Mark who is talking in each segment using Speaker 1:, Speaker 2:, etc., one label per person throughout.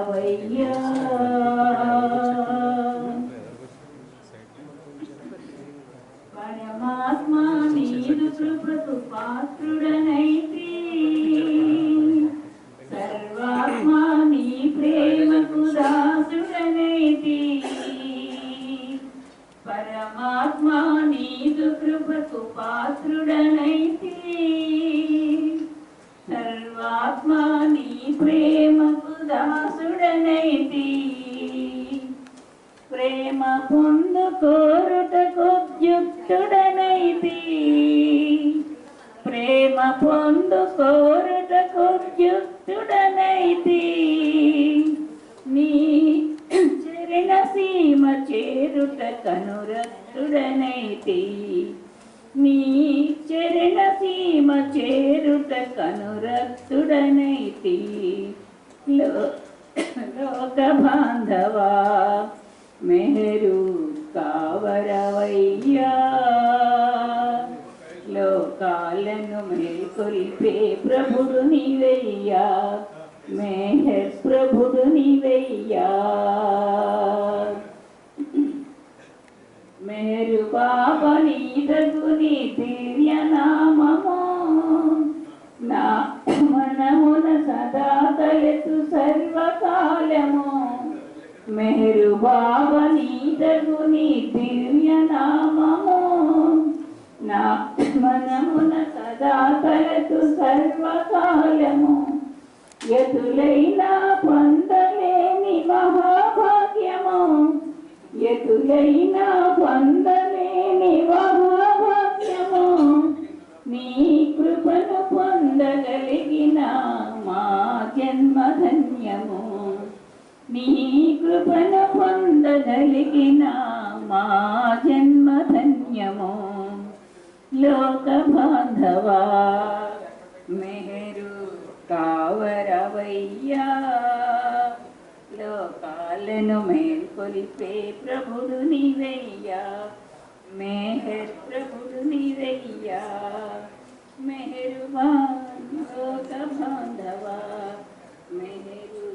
Speaker 1: Vaya పొందుకోరుటకుద్యుక్తుడనైతి ప్రేమ పొందుకోరుటకుద్యుక్తుడనైతి నీ చరణ సీమ చేరుట కనురక్తుడనైతి నీ చరణ సీమ చేరుట కనురక్తుడనైతి లోక బాంధవా మెహరు కావరవయ్యా లోకాలను మేల్కొల్పే ప్రభుడు నీవయ్యా మెహర్ ప్రభుడు నీవయ్యా మెహరు బాబా నీదగుని దివ్య నామము నా మనమున సదా తలెతు సర్వకాలము మెహరు బాబా నీదగుని దివ్య నామము నా మనమున సదా తలెతు సర్వకాలము యతులైన పొందలేని మహాభాగ్యము యతులైన పొందలేని మహాభాగ్యము నీ కృపను పొందగలిగిన మా జన్మధన్యము నీ కృపను పొందగలిగిన మా జన్మధన్యము లోక బాంధవా మెహరు కావరవయ్యా లోకాలను మేల్కొలిపే ప్రభుడు నీవయ్యా మెహర్ ప్రభుడు నీవయ్యా మెహరుబాన్ లోక బాంధవా మెహరు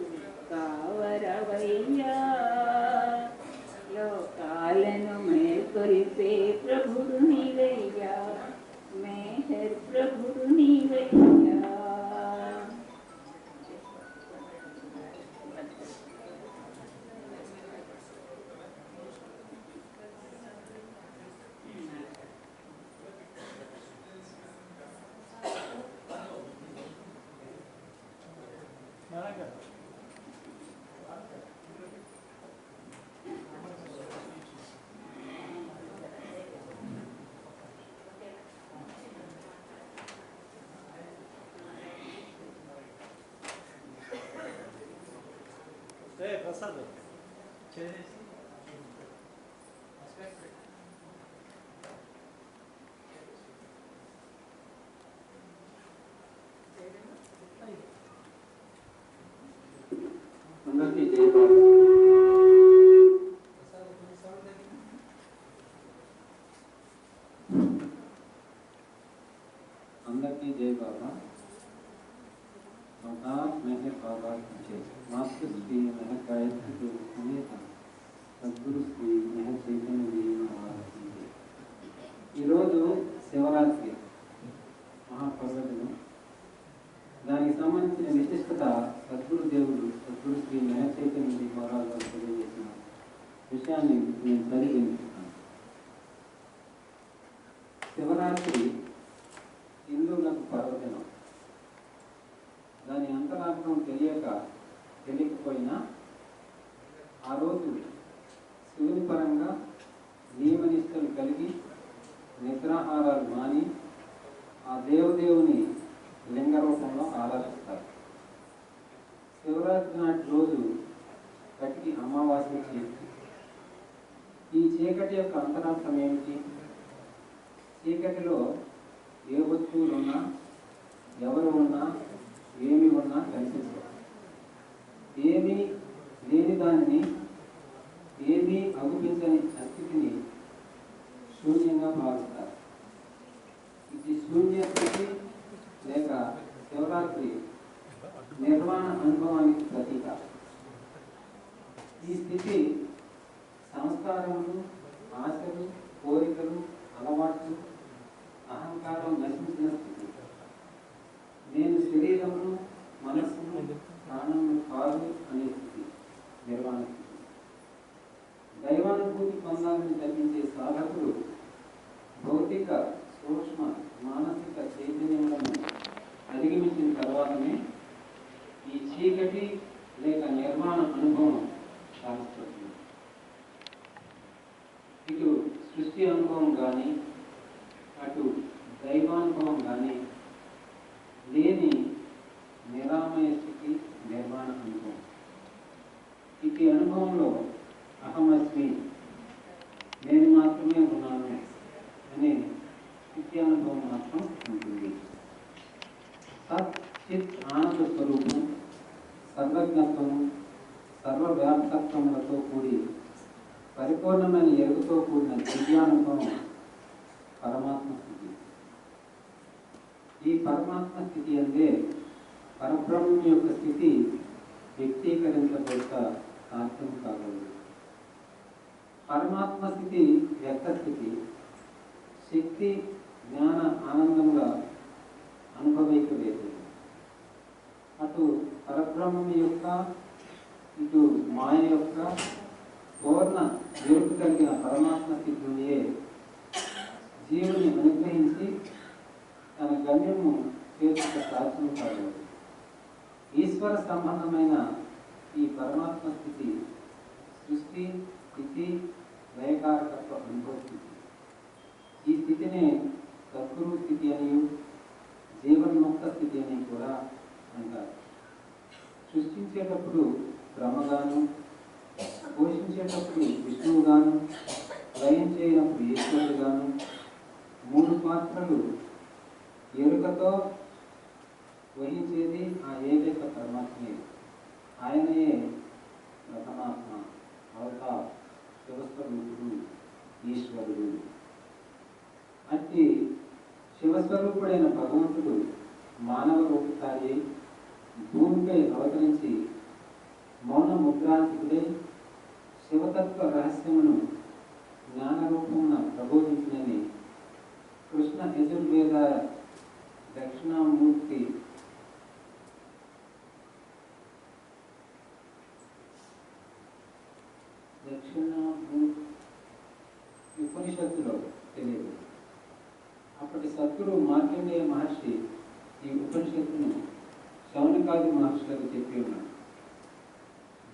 Speaker 1: కావరవయ్యా లోకాలను మేల్కొలిపే ప్రభుడు నీవయ్యా మెహర్ ప్రభుడు నీవయ్యా
Speaker 2: ప్రసాద్
Speaker 3: అందరికీ జై బాబా అందరికీ జై బాబా अवतार मेहर बाबा की मास्टर श्री मेहर गायत्री समेत सद्गुरु श्री मेहर चैतन्य जी महाराज ఈరోజు శివరాత్రి మహాపర్వదినం దానికి సంబంధించిన విశిష్టత సద్గురు దేవుడు సద్గురు శ్రీ మెహర్ చైతన్య జీ మహారాజ్ గారు తెలియజేసిన విషయాన్ని నేను చదివించుకున్నాను. శివరాత్రి హిందువులకు పర్వదినం. దాని అంతరార్థం తెలియకపోయినా ఆ రోజు శివుని పరంగా నియమనిష్టలు కలిగి నిద్రాహారాలు మాని ఆ దేవుని లింగ రూపంలో ఆరాధిస్తారు. శివరాత్రి నాటి రోజు కటికి అమావాస్య చీకటి. ఈ చీకటి యొక్క అంతరార్థం ఏమిటి? చీకటిలో ఏ వస్తువులు ఉన్నా ఎవరు ఉన్నా ఏమి ఉన్నా కనిపిస్తారు. ఏమీ లేని దానిని ఏమీ అగుపించని స్థితిని శూన్యంగా భావిస్తారు. ఇది శూన్య స్థితి లేక శివరాత్రి నిర్వాణ అనుభవానికి ప్రతీక. ఈ స్థితి సంస్కారములు, ఆశలు, కోరికలు, అలవాట్లు, అహంకారం నశించిన స్థితి. నేను శరీరమును, మనస్సును, ప్రాణమును కాదు అనే స్థితి నిర్వాణ స్థితి. దైవానుభూతి పొందాలని తగ్గించే సాధకులు భౌతిక, సూక్ష్మ, మానసిక చైతన్యములను అధిగమించిన తర్వాతనే ఈ చీకటి లేక నిర్మాణ అనుభవం సాధిస్తుంది. సృష్టి అనుభవం కానీ అటు దైవానుభవం కానీ లేని నిరామయ స్థితి నిర్మాణ అనుభవం. ఇటు అనుభవంలో అహమస్మి, నేను మాత్రమే ఉన్నాను అనే స్థితి అనుభవం మాత్రం ఉంటుంది. సత్ చిత్ ఆనంద స్వరూపం, సర్వజ్ఞత్వము, సర్వవ్యాప్తత్వములతో కూడి పరిపూర్ణమైన ఎరుగుతో కూడిన దివ్యానుభవం పరమాత్మ స్థితి. ఈ పరమాత్మ స్థితి అంటే పరబ్రహ్మం యొక్క స్థితి వ్యక్తీకరించబోత సాధ్యం కాగలదు. పరమాత్మ స్థితి వ్యక్త స్థితి, శక్తి జ్ఞాన ఆనందంగా అనుభవించలేదు. అటు పరబ్రహ్మం యొక్క ఇటు మాయ యొక్క పూర్ణ ఎరుపు కలిగిన పరమాత్మ స్థితియే జీవుని అనుగ్రహించి తన గమ్యము చేర్చుట సాధ్యం కాదు. ఈశ్వర సంబంధమైన ఈ పరమాత్మ స్థితి సృష్టి స్థితి లయకారకత్వ అనుభవ స్థితి. ఈ స్థితినే సద్గురు స్థితి అని, జీవన్ముక్త స్థితి అని కూడా అంటారు. సృష్టించేటప్పుడు బ్రహ్మగాను, పోషించేటప్పుడు విష్ణువుగాను, లయం చేయనప్పుడు ఈశ్వరుడుగాను మూడు పాత్రలు ఎరుకతో వహించేది ఆ ఏకైక పరమాత్మే. ఆయనయే ప్రథమాత్మ, అవతార్, శివస్వరూపుడు, ఈశ్వరుడు. అట్టి శివస్వరూపుడైన భగవంతుడు మానవ రూపధారి భూమిపై అవతరించి మౌన ముద్రాంతికుడై శివతత్వ రహస్యమును జ్ఞానరూపమున ప్రబోధించినని కృష్ణ యజుర్వేద దక్షిణామూర్తి ఉపనిషత్తులో తెలియదు. అప్పటి సద్గురు మార్కండేయ మహర్షి ఈ ఉపనిషత్తును శౌనకాది మహర్షులకు చెప్పి ఉన్నాడు.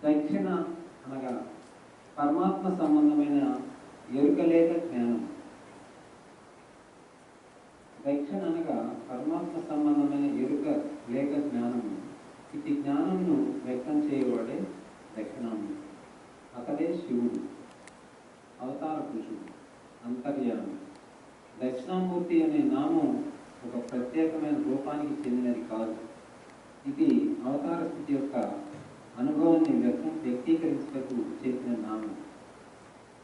Speaker 3: దక్షిణ అనగా పరమాత్మ సంబంధమైన ఎరుకలేక జ్ఞానం. దక్షిణ అనగా పరమాత్మ సంబంధమైన ఎరుక లేక జ్ఞానము. ఇటు జ్ఞానమును వ్యక్తం చేయవాడే దక్షిణామూర్తి. అతడే శివుడు, అవతార పురుషుడు, అంతర్యామి. దక్షిణామూర్తి అనే నామం ఒక ప్రత్యేకమైన రూపానికి చెందినది కాదు. ఇది అవతార స్థితి యొక్క అనుభవాన్ని వ్యక్తీకరించటకు చెప్పిన నామం.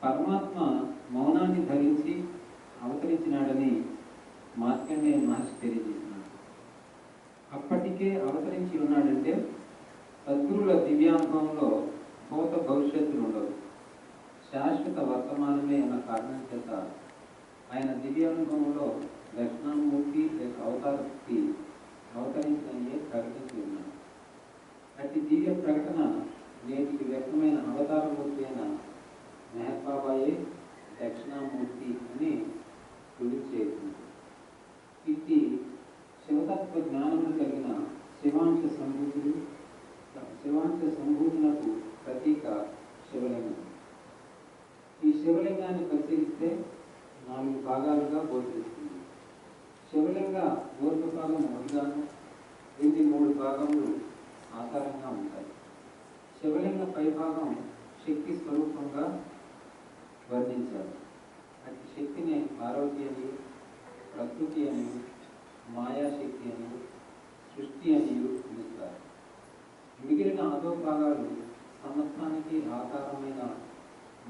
Speaker 3: పరమాత్మ మౌనాన్ని ధరించి అవతరించినాడని మార్కండేయ మహర్షి తెలియజేసినాడు. అప్పటికే అవతరించి ఉన్నాడంటే సద్గురుల దివ్యానుభవంలో భూత భవిష్యత్తులు ఉండవు, శాశ్వత వర్తమానమే అన్న కారణం చేత ఆయన దివ్యానుభవంలో దక్షిణామూర్తి లేక అవతార స్థితి అవతరించడమే ప్రకటించి ఉన్నాడు. అట్టి దివ్య ప్రకటన నేటికి వ్యక్తమైన అవతారమూర్తి అయిన మెహర్ బాబాయే దక్షిణామూర్తి అని రుజువు. ఇట్టి శివతత్వ జ్ఞానము కలిగిన శివాంశ సంభూతులకు ప్రతీక శివలింగం. ఈ శివలింగాన్ని పరిశీలిస్తే 4 భాగాలుగా బోధిస్తుంది. శివలింగ ఊర్ధ్వభాగం ఒకటిగాను, దీని 3 భాగములు ఆధారంగా ఉంటాయి. శివలింగ పైభాగం శక్తి స్వరూపంగా వర్ణించారు. అట్టి శక్తిని పార్వతి అని, ప్రకృతి అని, మాయాశక్తి అని, సృష్టి అని పిలుస్తారు. మిగిలిన అధోభాగాలు సమస్తానికి ఆకారమైన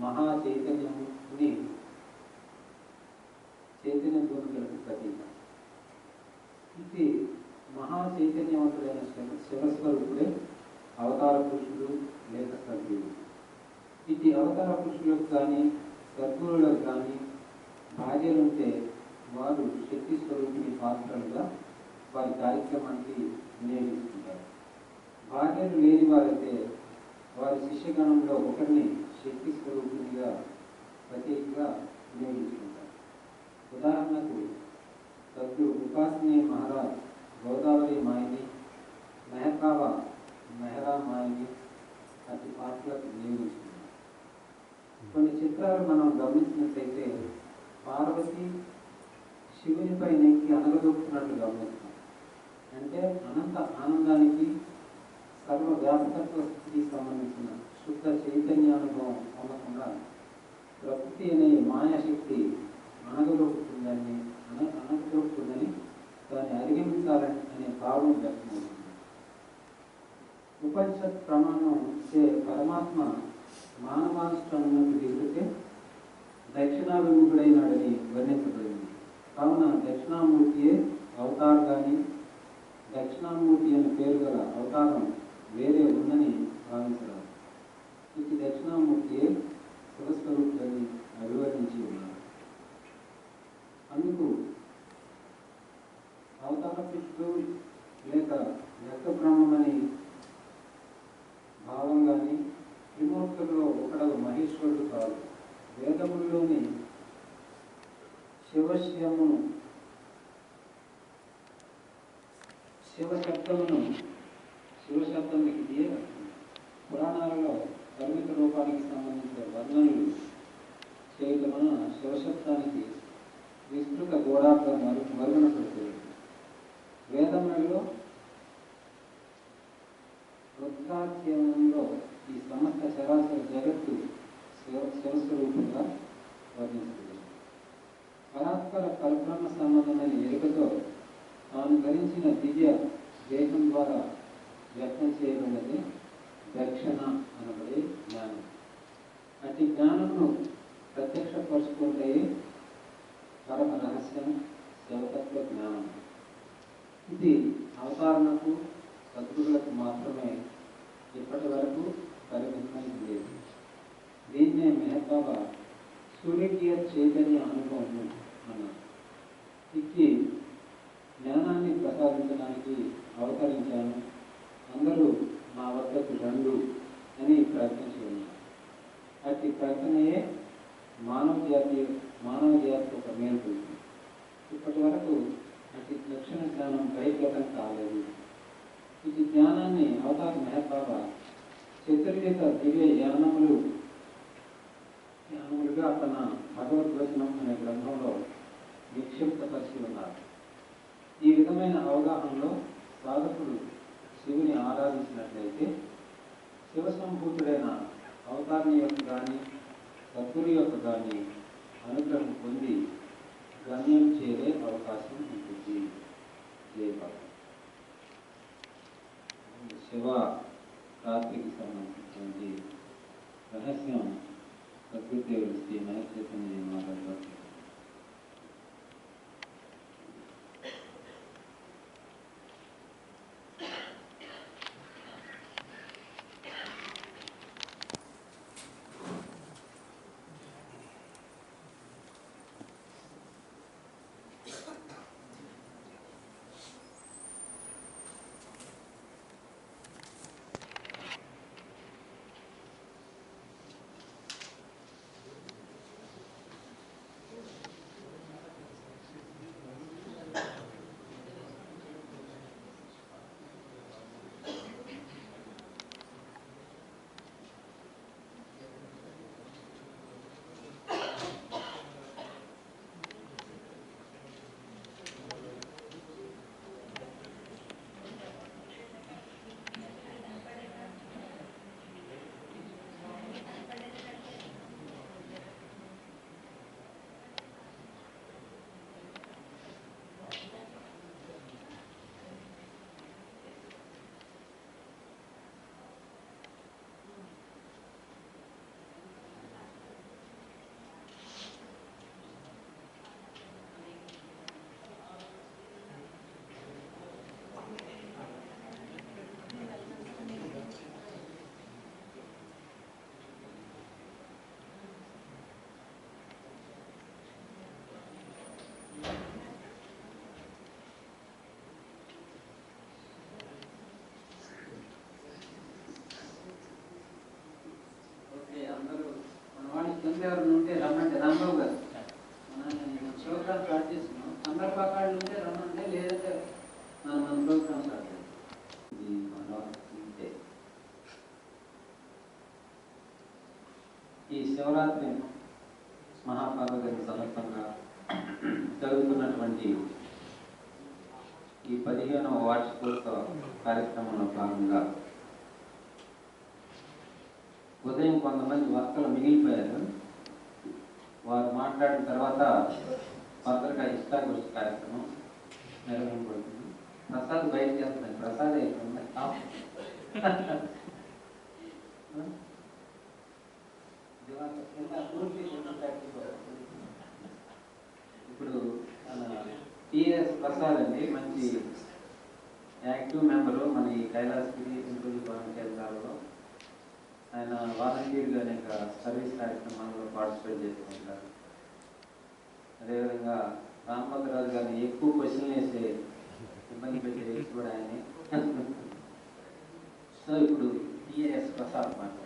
Speaker 3: మహా చైతన్యముని చైతన్యవంతులకు ప్రతీక. ఇది మహా చైతన్యవంతుడైన శివస్వరూపుడే అవతార పురుషుడు లేక సద్గురుడు. ఇది అవతార పురుషులకు కానీ సద్గురులకు కానీ భార్యలుంటే వారు శక్తి స్వరూపిణి పాత్రలుగా వారి కార్యక్రమానికి వినియోగించుకుంటారు. భార్యలు లేని వారైతే వారి శిష్యగణంలో ఒకరిని శక్తి స్వరూపిణిగా ప్రత్యేకంగా వినియోగించుకుంటారు. ఉదాహరణకు సద్గురు ఉపాసనీ మహారాజ్ గోదావరి మాయని, మెహర్ బాబా మెహరా మాయని అతి పాత్రలకు వినియోగించుకున్నారు. కొన్ని చిత్రాలు మనం గమనించినట్లయితే పార్వతి శివునిపై నెక్కి అనగదొక్కుతున్నట్లు గమనిస్తాం. అంటే అనంత ఆనందానికి సర్వవ్యాపకత్వ స్థితికి సంబంధించిన శుద్ధ చైతన్యానుభవం పొందకుండా ప్రకృతి అనే మాయాశక్తి అనగదొక్కుతుందని దాన్ని అధిగమించాలని అనే భావం వ్యక్తమవుతుంది. ఉపనిషత్ ప్రమాణం చే పరమాత్మ మానవానుష్ఠానంలోకి దిగితే దక్షిణాభిముఖుడైనాడని వర్ణించబడింది. కావున దక్షిణామూర్తియే అవతార్ కానీ దక్షిణామూర్తి అనే పేరు గల అవతారం వేరే ఉందని భావించరాదు. ఇది దక్షిణామూర్తియే శివస్వరూపులని అభివర్ణించి ఉన్నారు. అందుకు అవతార పురుషుడు లేక వ్యక్త బ్రహ్మమని భావం కానీ త్రిమూర్తుల్లో ఒకడవ మహేశ్వరుడు కాదు. వేదముల్లోని శివశబ్దమును శివశబ్దానికి ఇదే పురాణాలలో పరిమిత రూపానికి సంబంధించిన వర్ణనలు చేయటం వలన శివశబ్దానికి విస్తృత గోడార్థం మరుగునపడుతుంది. వేదములలో రుద్రాధ్యయనంలో ఈ సమస్త చరాచర జగత్తు శివస్వరూపంగా వర్ణించబడింది. పరాత్పర పరబ్రహ్మ సంబంధమైన ఎరుకతో తాను ధరించిన దివ్య దేహం ద్వారా వ్యక్తం చేయబడినది దక్షిణ అనబడే జ్ఞానం. అట్టి జ్ఞానమును ప్రత్యక్షపరుచుకుంటే పరమ రహస్యం శివతత్వ జ్ఞానం. ఇది అవతారణకు సద్గురులకు మాత్రమే ఇప్పటి వరకు పరిమితమైంది లేదు. దీన్నే మెహబాబా సూర్యకీయ చైతన్య అనుభవం అన్నారు. ఇది జ్ఞానాన్ని ప్రసాదించడానికి అవతరించాను, అందరూ నా వద్దకు రండు అని ప్రకటించి ఉన్నారు. అట్టి ప్రకటనయే మానవ జాతి ఒక మేలు. ఇప్పటి వరకు అతి లక్షణ జ్ఞానం బహిర్గతం కాలేదు. ఈ జ్ఞానాన్ని అవతార మెహబాబా చతుర్విధ దివ్య యానములుగా తన భగవద్వచనం అనే గ్రంథంలో నిక్షిప్తపరిచి ఉన్నారు. ఈ విధమైన అవగాహనలో సాధకుడు శివుని ఆరాధించినట్లయితే శివసంభూతుడైన అవతారిని యొక్క కానీ సద్గురు యొక్క కానీ అనుగ్రహం పొంది గమ్యం చేరే అవకాశం ఉంటుంది. శివ రాత్రికి సంబంధించినటువంటి రహస్యం సద్గురుదేవుడు శ్రీ మహేష్ చైతన్య మాట్లాడతారు. ఎవరు ఉంటే రమ్మంటే రాంబాబు గారు మన ప్రోగ్రామ్ స్టార్ట్ చేస్తున్నాం. అందరు పక్కళ్ళు ఉంటే రమ్మంటే, లేదంటే మన ప్రోగ్రామ్ స్టార్ట్ చేస్తాం. ఈ ఈ శివరాత్రి మహాపర్వదిన సందర్భంగా జరుగుతున్నటువంటి ఈ 15వ వార్షికోత్సవ కార్యక్రమంలో భాగంగా ఉదయం కొంతమంది వక్తలు మిగిలిపోయారు. వారు మాట్లాడిన తర్వాత భద్రగా ఇష్టాగోష్ఠి కార్యక్రమం నిర్వహించబడుతుంది. ప్రసాద్ బయటకు వెళ్తున్నాయి. ప్రసాద్ అయిపోయింది. ఇప్పుడు టిఎస్ ప్రసాద్ అండి, మంచి యాక్టివ్ మెంబరు మన ఈ కైలాసగిరి ఇంక్లూజివ్ భవన్ కేంద్రాలలో. ఆయన వాలంటీర్గా అనేక సర్వీస్ కార్యక్రమాల్లో పార్టిసిపేట్ చేస్తుంటారు. అదేవిధంగా రామభద్రరాజు గారిని ఎక్కువ క్వశ్చన్లు వేసే ఇబ్బంది పెట్టే వ్యక్తి కూడా ఆయనే. సో ఇప్పుడు టిఎస్ ప్రసాద్ మాట్లాడారు.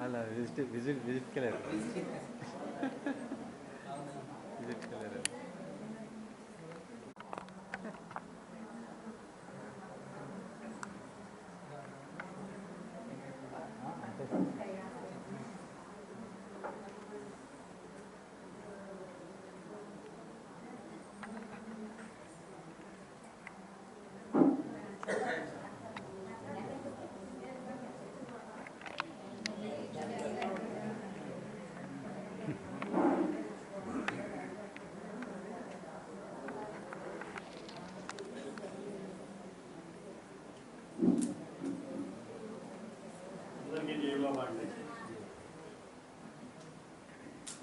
Speaker 2: అలా విజిట్ కెళ్ళారు.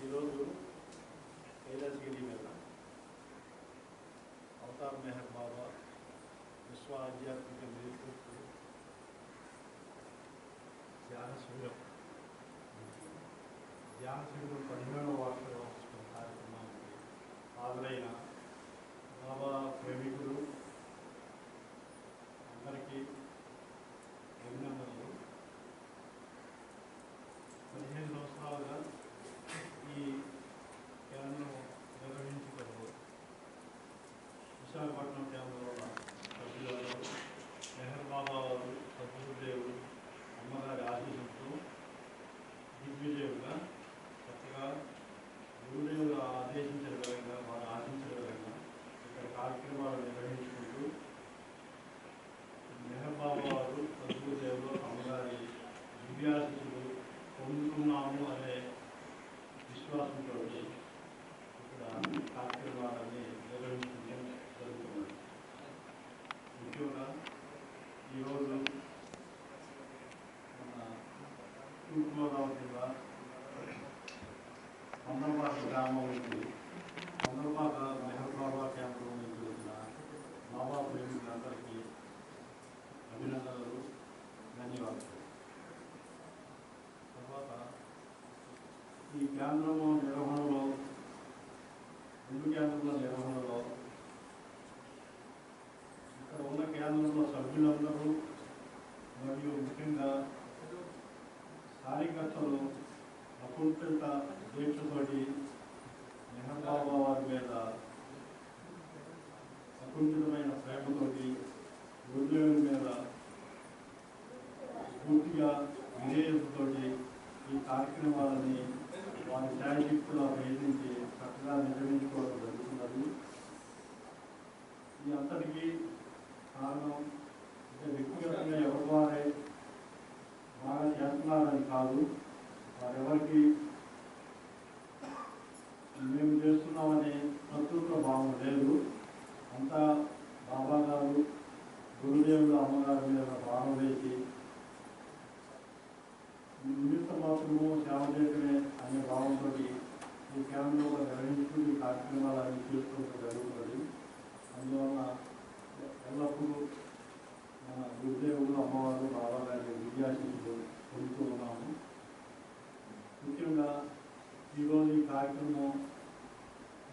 Speaker 4: ఈరోజు కైలాసగిరి మీద అవతార్ మెహర్ బాబా విశ్వ ఆధ్యాత్మిక నేతృత్వం ధ్యాన శిబిరం 15వ వార్షికోత్సవ కార్యక్రమానికి హాజరైన బాబా ప్రేమికులు అందరికీ అభినందనలు. 15 సంవత్సరాలుగా ఈ కేంద్రం నిర్వహించుటకు విశాఖపట్నం కేంద్రంలో సభ్యులు మెహర్ బాబా వారు, సద్గురుదేవుడు, అమ్మగారి ఆశీస్సులతో దిగ్విజయులుగా చక్కగా గురుదేవులు ఆదేశించిన విధంగా, వారు ఆశించిన విధంగా ఇక్కడ కార్యక్రమాలు నిర్వహించుకుంటూ మెహర్ బాబా వారు, సద్గురుదేవులు, అమ్మగారి దివ్యాశీస్సులు పొందుతున్నాము అనే విశ్వాసంతో ఇక్కడ కార్యక్రమాలన్నీ నిర్వహించడం జరుగుతుంది. ముఖ్యంగా ఈరోజు మన తూర్పుగోదావరి జిల్లా మందరపాక గ్రామం నుంచి మందరపాక మెహర్ బాబా క్యాంపులో నుంచి వచ్చిన బాబా ప్రేమికులందరికీ అభినందనలు, ధన్యవాదాలు. తర్వాత ఈ కేంద్రము నిర్వహణలో, 2 కేంద్రాల నిర్వహణలో ఇక్కడ ఉన్న కేంద్రంలో సభ్యులందరూ మరియు ముఖ్యంగా కార్యకర్తలు అకుంఠిత దీక్షతోటి నెహ్రూ బాబా వారి మీద అకుంఠితమైన ప్రేమతోటి గురుదేవుని మీద పూర్తిగా విధేయతతోటి ఈ కార్యక్రమాలని వారి శాయశక్తులు ప్రయత్నించి చక్కగా నిర్వహించుకోవడం జరుగుతున్నది. ఈ అంతటికీ కారణం వ్యక్తిగతంగా ఎవరి వారే బాగా చేస్తున్నారని కాదు, వారెవరికి మేము చేస్తున్నామనే కర్తృత్వ భావం లేదు. అంతా బాబా గారు గురుదేవుడు అమ్మగారి మీద భావం వేసి నిమిత్త మాత్రము సేవ చేయడమే అనే భావంతో ఈ కేంద్రంలో నిర్వహించుకుని ఈ కార్యక్రమాలన్నీ చేసుకుంటూ జరుగుతుంది. అందువల్ల ఎల్లప్పుడూ మన గురుదేవుడు అమ్మవారు బాబా గారి విద్యాశిష్యులు పొందుతూ ఉన్నాము. ముఖ్యంగా ఈరోజు ఈ కార్యక్రమం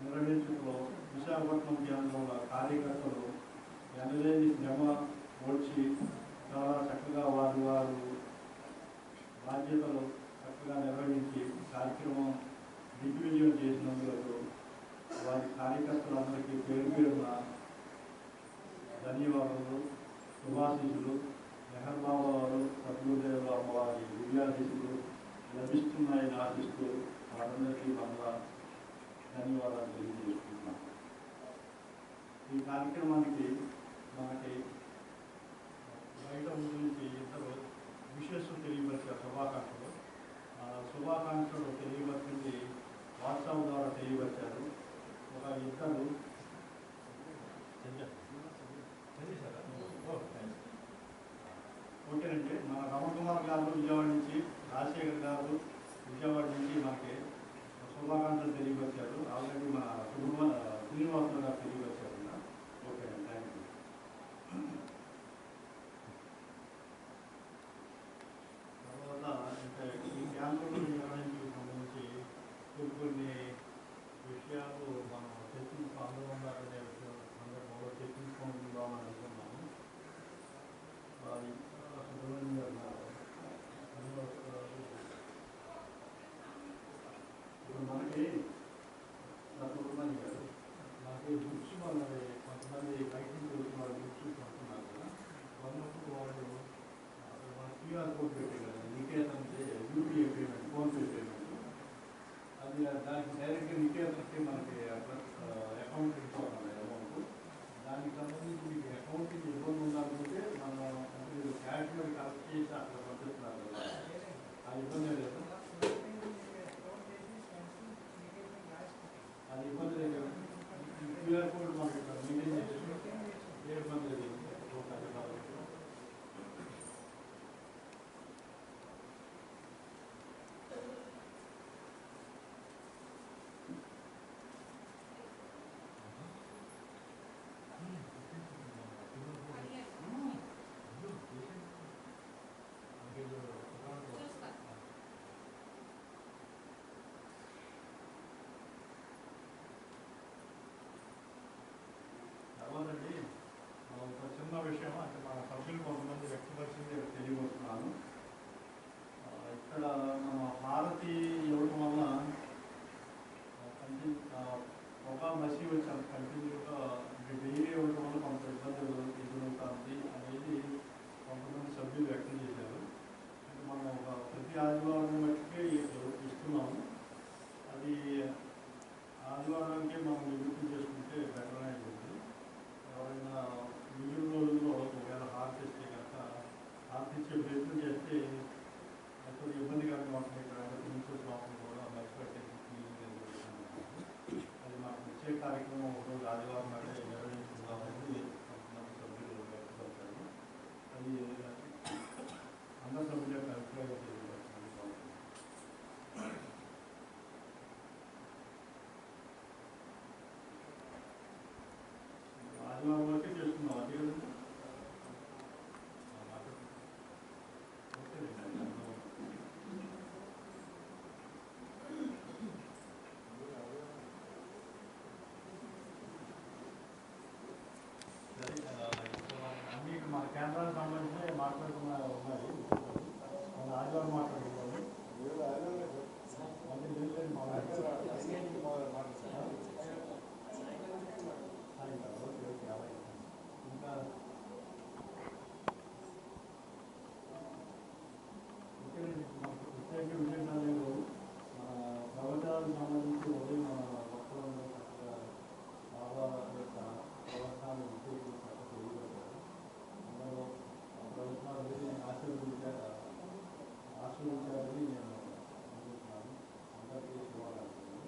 Speaker 4: నిర్వహించడంలో విశాఖపట్నం కేంద్రంలో కార్యకర్తలు ఎనలేని శ్రమ ఓడ్చి చాలా చక్కగా వారు బాధ్యతలు చక్కగా నిర్వహించి కార్యక్రమం దిగ్విజయం చేసినందుకు వారి కార్యకర్తలందరికీ పేరు పేరున ధన్యవాదాలు, శుభాశీసులు. నెహ్రూ బాబా వారు సద్గురుదేవుల అమ్మవారి దివ్యాశీసులు లభిస్తున్నాయని ఆశిస్తూ వారందరికీ మళ్ళా ధన్యవాదాలు తెలియజేస్తున్నాం. ఈ కార్యక్రమానికి మనకి బయట నుంచి ఇద్దరు విశేషం తెలియపరిచారు, శుభాకాంక్షలు తెలియపరిచింది వాట్సాప్ ద్వారా తెలియపరిచారు. ఒక ఇద్దరు ఓకేనండి. మన రమణ కుమార్ గారు విజయవాడ నుంచి, రాజశేఖర్ గారు విజయవాడ నుంచి మనకి శుభాకాంక్షలు తెలియపరిచారు. ఆల్రెడీ మన శ్రీనివాసులు గారు తెలియపరిచారు. ఓకేనండి, థ్యాంక్ యూ. తర్వాత ఇంకా ఈ క్యాంపులో నిర్వహించడానికి సంబంధించి కొన్ని విషయాలు మనం చర్చించుకుందామనే సందర్భంలో చర్చించుకుందామని అనుకున్నాము. సుబ్రహ్మణ్యం గారు ఇప్పుడు మనకి సుబ్రహ్మణ్యం గారు మనకి బుక్స్ మనకి కొంతమంది బయట నుంచి వచ్చిన వాళ్ళు బుక్స్ కొంటున్నారు కదా, కొన్నప్పుడు వాళ్ళు మన క్యూఆర్ కోడ్ పెట్టే కదా, నికేతన్కి యూపీఐ పేమెంట్, ఫోన్పే పేమెంట్, అది దానికి డైరెక్ట్గా నికేతన్కి మనకి అకౌంట్ ఇచ్చుకోవాలి అమౌంట్. దానికి సంబంధించి మీకు అకౌంట్కి ఇబ్బంది ఉండాలంటే మనం మీరు క్యాష్ మీద కలెక్ట్ చేసి అక్కడ పంపిస్తున్నారు కదా, ఆ ఇబ్బంది లేదు, అది ఇబ్బంది లేదు. క్యూఆర్ కోడ్ మనకి మెయింటైన్ చేసి ఏ ఇబ్బంది లేదు. తర్వాతండి ఒక చిన్న విషయం, అంటే మన సభ్యులు కొంతమంది వ్యక్తపరిచింది తెలియవస్తున్నాను. ఇక్కడ మన హారతి ఇవ్వడం వల్ల ఒక మసి వచ్చాను కంటిన్యూగా డైలీ ఇవ్వడం వల్ల కొంత ఇబ్బందులు ఎదురవుతుంది అనేది కొంతమంది సభ్యులు వ్యక్తం చేశారు. అంటే మనం ప్రతి ఆదివారం మట్టికే ఇస్తున్నాము. అది ఆదివారానికి మనం నివృత్తి చేసుకుంటే బెటర్ అనేది. ఎవరైనా మిగిలిన రోజుల్లో ఒకవేళ హార్ట్ ఇస్తే కనుక హార్ట్ ఇచ్చే ప్రయత్నం చేస్తే కొంచెం ఇబ్బందికరంగా ఉంటుంది. ఇక్కడ ప్రిన్సిపల్ లోపల కూడా మర్చిపెట్టే అది మాకు వచ్చే కార్యక్రమం ఒకరోజు ఆదివారం నాడే నిర్వహించుకుందామని కొంతమంది సభ్యులు వ్యక్తపరిచారు. అది అందరి సభ్యుల యొక్క అభిప్రాయం తెలియజేస్తుంది. ఆదివారం వరకే చేస్తున్నాం. అదే కదండి. ఆశీర్వదించాలని నేను అనుకుంటున్నాను. అందరికీ శుభాకాంక్షలు.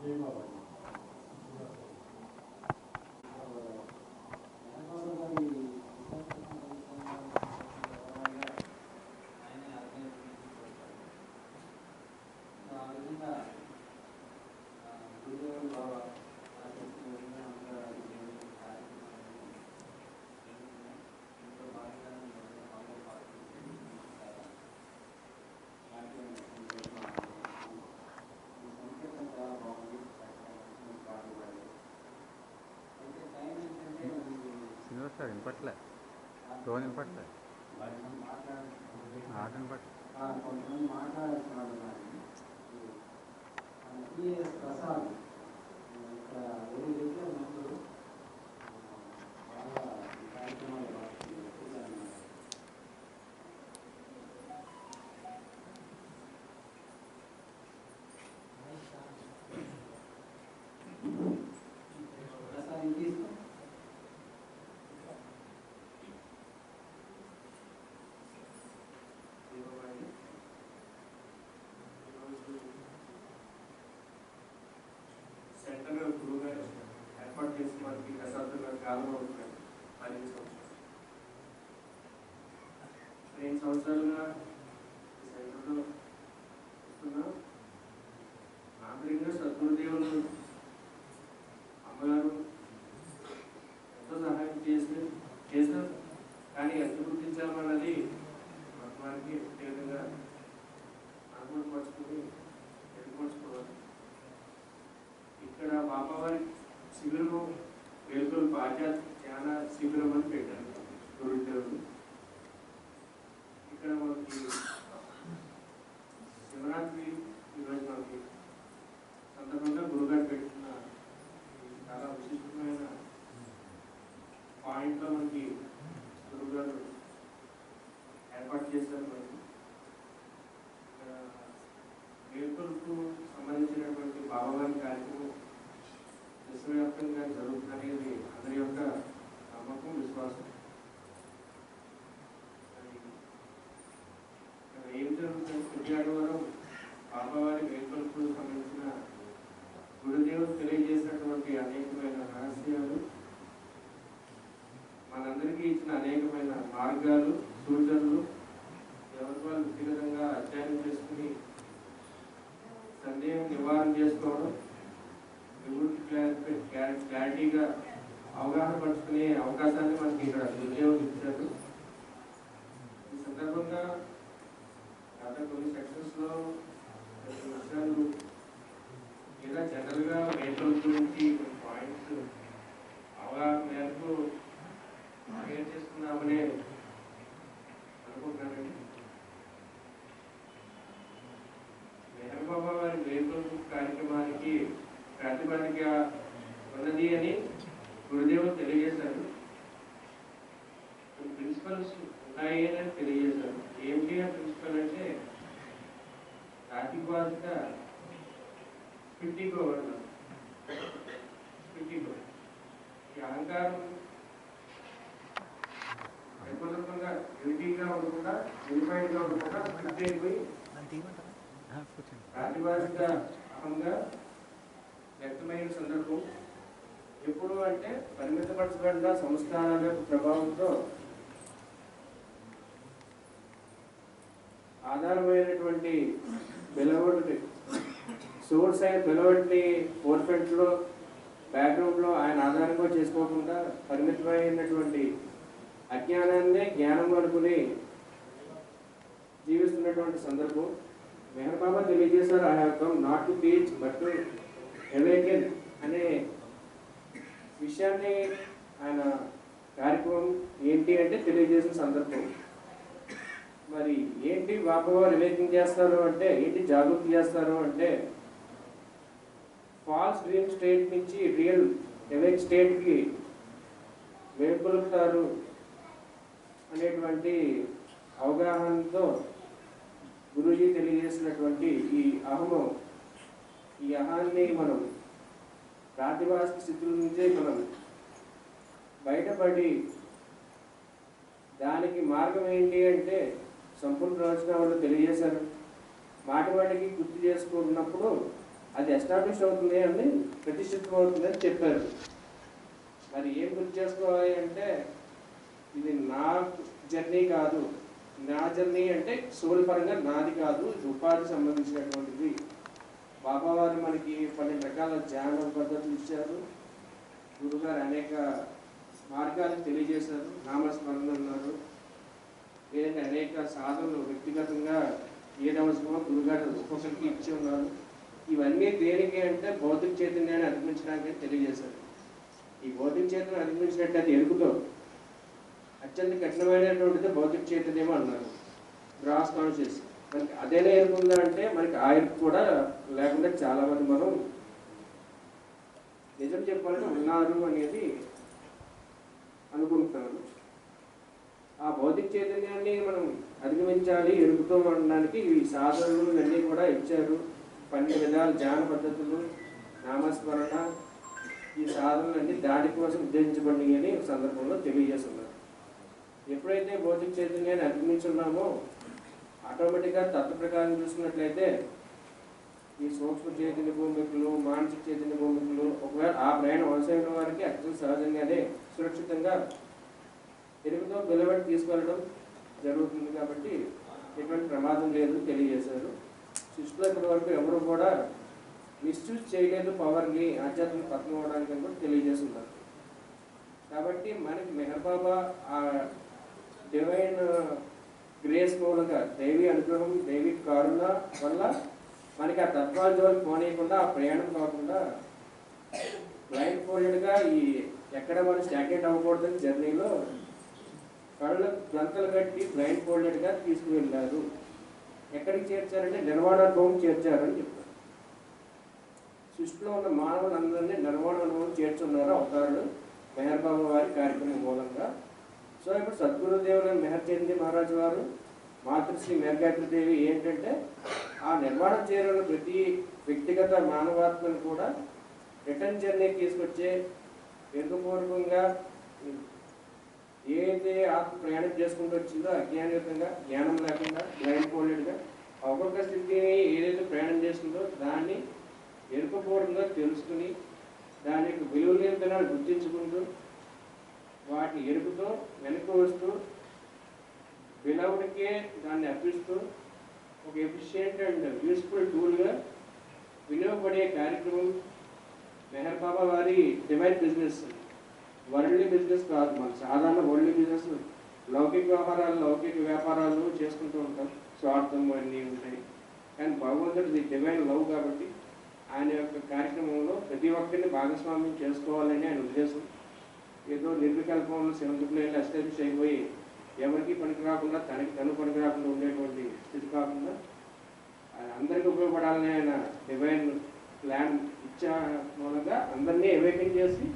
Speaker 4: జై బాబాజీ.
Speaker 2: శ్రీనివాస్ సార్ వినపట్లే, టోన్ వినపట్లే, ఆట వినపట్లే.
Speaker 3: కొంతమంది మాట్లాడుతున్నారు. ప్రసాద్ ఇక్కడ వెరీ రెగ్యులర్ మెంబరు బాగా కార్యక్రమాలు ప్రసాద్ ఇంక
Speaker 5: సెంటర్ గురువుగారు ఏర్పాటు చేసి మనకి దశాబ్దంగా కాలంలో ఉంటున్నాయి. 15 సంవత్సరాలుగా ఈ సెంటర్లో వస్తున్నా. ఆంధ్రీయంగా సద్గురుదేవులు అమ్మగారు ఎంతో సహాయం చేశారు. కానీ ఎంత గుర్తించామన్నది వారికి ప్రత్యేకంగా అనుభవపరుచుకుని ఎదుర్కొచ్చుకోవాలి. ఇక్కడ బాబావారి శిబిరము వేలుకలు పాశ్చాత్య ధ్యాన శిబిరం అని పెట్టారు గురుదేవులు. ఇక్కడ మనకి శివరాత్రి ఈరోజు మనకి సందర్భంగా గురుగారు పెట్టిన చాలా విశిష్టమైన పాయింట్లో మనకి గురుగారు ఏర్పాటు చేశారు. మనకి ఇక్కడ వేలుకలకు సంబంధించినటువంటి బాబావారి కార్యక్రమం విశ్వవ్యాప్తంగా జరుగుతుందనేది అందరి యొక్క నమ్మకం, విశ్వాసం. ఏం జరుగుతుంది? ప్రతి ఆదివారం బాబావారి వేలుకలకు సంబంధించిన గురుదేవులు తెలియజేసినటువంటి అనేకమైన రహస్యాలు, మనందరికీ ఇచ్చిన అనేకమైన మార్గాలు, సూచనలు ఎవరి వాళ్ళు వ్యక్తిగతంగా అధ్యయనం చేసుకుని సందేహం నివారణ చేసుకోవడం, క్లారిటీగా అవగాహన పరుచుకునే అవకాశాన్ని మనకి ఇక్కడ గురుదేవులు ఇచ్చారు. ఈ సందర్భంగా గత కొన్ని సెక్షన్స్లో కొన్ని విషయాలు లేదా జనరల్గా రైతుల గురించి కొన్ని పాయింట్స్ అవగాహన మేరకు షేర్ చేసుకున్నామని అనుకుంటున్నానండి. మెహర్ బాబా వారి వేలుకలు కార్యక్రమానికి ప్రాతిపదిక ఉన్నది అని గురుదేవులు తెలియజేశారు. ప్రిన్సిపల్స్ ఉన్నాయి అని తెలియజేశారు. ఏమిటి ఆ ప్రిన్సిపల్ అంటే ప్రాతిపాదిక స్పిట్టిగో అన్నారు. స్పిట్టిగో ఈ అహంకారం ఎక్కువగా యూనిటీగా ఉండకుండా, యూనిఫైడ్గా ఉండకుండా స్పిట్ అయిపోయి ప్రాతిపాదిక అహంగా వ్యక్తమైన సందర్భం ఎప్పుడు అంటే పరిమితపరచబడిన సంస్కారాల యొక్క ప్రభావంతో ఆధారమైనటువంటి బెలవడ్ సోర్స్ అయిన బెలవడ్ని ఫోర్ఫ్రంట్లో బ్యాక్గ్రౌండ్లో ఆయన ఆధారంగా చేసుకోకుండా పరిమితమైనటువంటి అజ్ఞానాన్నే జ్ఞానం అనుకుని జీవిస్తున్నటువంటి సందర్భం. మెహర్ బాబా తెలియజేశారు, I have come not to teach but to awaken అనే విషయాన్ని ఆయన కార్యక్రమం ఏంటి అంటే తెలియజేసిన సందర్భం. మరి ఏంటి బాబా అవేకెన్ చేస్తారు అంటే, ఏంటి జాగృతి చేస్తారు అంటే, ఫాల్స్ డ్రీమ్ స్టేట్ నుంచి రియల్ అవేక్ స్టేట్కి మేల్కొలుపుతారు అనేటువంటి అవగాహనతో గురూజీ తెలియజేసినటువంటి ఈ అహము, ఈ అహాన్ని మనం ప్రాతిభాసిక స్థితుల నుంచే మనం బయటపడి దానికి మార్గం ఏంటి అంటే సంపూర్ణ ప్రవచనాలు తెలియజేశారు. మాటి వాటికి గుర్తు చేసుకున్నప్పుడు అది ఎస్టాబ్లిష్ అవుతుంది అని, ప్రతిష్ఠితం అవుతుంది అని చెప్పారు. మరి ఏం గుర్తు చేసుకోవాలి అంటే, ఇది నా జర్నీ కాదు. నా జర్నీ అంటే సోల్ పరంగా నాది కాదు, ఇది ఉపాధి సంబంధించినటువంటిది. బాబావారు మనకి 12 రకాల ధ్యాన పద్ధతులు ఇచ్చారు. గురుగారు అనేక మార్గాలు తెలియజేశారు. నామస్మరణ అన్నారు. లేదంటే అనేక సాధనలు వ్యక్తిగతంగా ఏది అవసరమో గురుగారు ఒక్కొక్కరికి ఇచ్చి ఉన్నారు. ఇవన్నీ దేనికి అంటే భౌతిక చైతన్యాన్ని అధిగమించడానికి తెలియజేశారు. ఈ భౌతిక చైతన్యం అధిగమించినట్టు అది ఎరుగుతో అత్యంత కఠినమైనటువంటిది భౌతిక చైతన్యం అన్నారు. Gross conscious. మనకి అదేనే ఎరుగుందా అంటే మనకి ఆయుర్ కూడా లేకుండా చాలా మంది మనం నిజం చెప్పాలంటే ఉన్నారు అనేది అనుకుంటున్నారు. ఆ భౌతిక చైతన్యాన్ని మనం అధిగమించాలి, ఎరుగుతూ ఉండడానికి ఈ సాధనలు ఇవన్నీ కూడా ఇచ్చారు. 12 విధాల ధ్యాన పద్ధతులు, నామస్మరణ, ఈ సాధనలన్నీ దాని కోసం ఉద్దేశించబడినవి అని సందర్భంలో తెలియజేస్తున్నారు. ఎప్పుడైతే భౌతిక చైతన్యాన్ని అధిగమించున్నామో ఆటోమేటిక్గా తత్వ ప్రకారం చూసుకున్నట్లయితే ఈ సూక్ష్మ చైతన్య భూమికలు, మానసిక చైతన్య భూమికలు ఒకవేళ ఆ ప్రయాణం అవసరమైన వారికి అత్యంత సహజంగానే సురక్షితంగా ఎరుగుతో బిలబడి తీసుకెళ్ళడం జరుగుతుంది. కాబట్టి ఎటువంటి ప్రమాదం లేదు తెలియజేశారు. శిష్యుల వరకు ఎవరు కూడా మిస్యూజ్ చేయలేదు పవర్ని, ఆధ్యాత్మిక పతనం అవడానికి అని కూడా తెలియజేస్తున్నారు. కాబట్టి మనకి మెహర్ బాబా ఆ డివైన్ గ్రేస్ మూలంగా, దైవీ అనుగ్రహం, దైవీ కరుణ వల్ల మనకి ఆ తత్వాల జోలికి పోనీయకుండా, ఆ ప్రయాణం కాకుండా బ్లైండ్ ఫోల్డెడ్గా ఈ ఎక్కడ మనం స్టాగ్నేట్ అవ్వకూడదని జర్నీలో కళ్ళ గంతలు కట్టి బ్లైండ్ ఫోల్డెడ్గా తీసుకువెళ్ళారు. ఎక్కడికి చేర్చారంటే నిర్వాణానుభవం చేర్చారని చెప్తారు. సృష్టిలో ఉన్న మానవులందరినీ నిర్వాణ అనుభవం చేర్చున్నారు అవతారులు మెహర్ బాబా వారి కార్యక్రమం మూలంగా. సో ఇప్పుడు సద్గురుదేవుల మెహర్ చందీ మహారాజు వారు, మాతృశ్రీ మేఘాద్రిదేవి ఏంటంటే ఆ నిర్మాణం చేరున్న ప్రతి వ్యక్తిగత మానవాత్మను కూడా రిటర్న్ జర్నీ తీసుకొచ్చే ఎరుకపూర్వకంగా ఏదైతే ఆత్మ ప్రయాణం చేసుకుంటూ వచ్చిందో అజ్ఞానయుతంగా, జ్ఞానం లేకుండా, బ్లైండ్ ఫోల్డెడ్గా ఒక్కొక్క స్థితిని ఏదైతే ప్రయాణం చేస్తుందో దాన్ని ఎరుకపూర్వకంగా తెలుసుకుని దాని యొక్క విలువలేనితనాన్ని గుర్తించుకుంటూ వాటిని ఎరుకుతో వెనక్కి వస్తూ బిలవుడికే దాన్ని అర్పిస్తూ ఒక ఎఫిషియెంట్ అండ్ యూస్ఫుల్ టూల్గా వినియోగపడే కార్యక్రమం మెహర్ బాబా వారి డివైన్ బిజినెస్. వరల్డ్లీ బిజినెస్ కాదు, మన సాధారణ వరల్డ్లీ బిజినెస్ లౌకిక వ్యవహారాలు, లౌకిక వ్యాపారాలు చేసుకుంటూ ఉంటాం, స్వార్థం అన్నీ ఉంటాయి. కానీ భగవంతుడిది డివైన్ లవ్ కాబట్టి ఆయన యొక్క కార్యక్రమంలో ప్రతి ఒక్కరిని భాగస్వామ్యం చేసుకోవాలని ఆయన ఉద్దేశం. ఏదో నిర్వికల్పంలో శివంతుకులు వెళ్ళి ఎస్టాబ్లిష్ అయిపోయి ఎవరికి పనికి రాకుండా తనకి తను పనికి రాకుండా ఉండేటువంటి స్థితి కాకుండా అందరికీ ఉపయోగపడాలని ఆయన డివైన్ ప్లాన్ ఇచ్చా మూలంగా అందరినీ అవేకన్ చేసి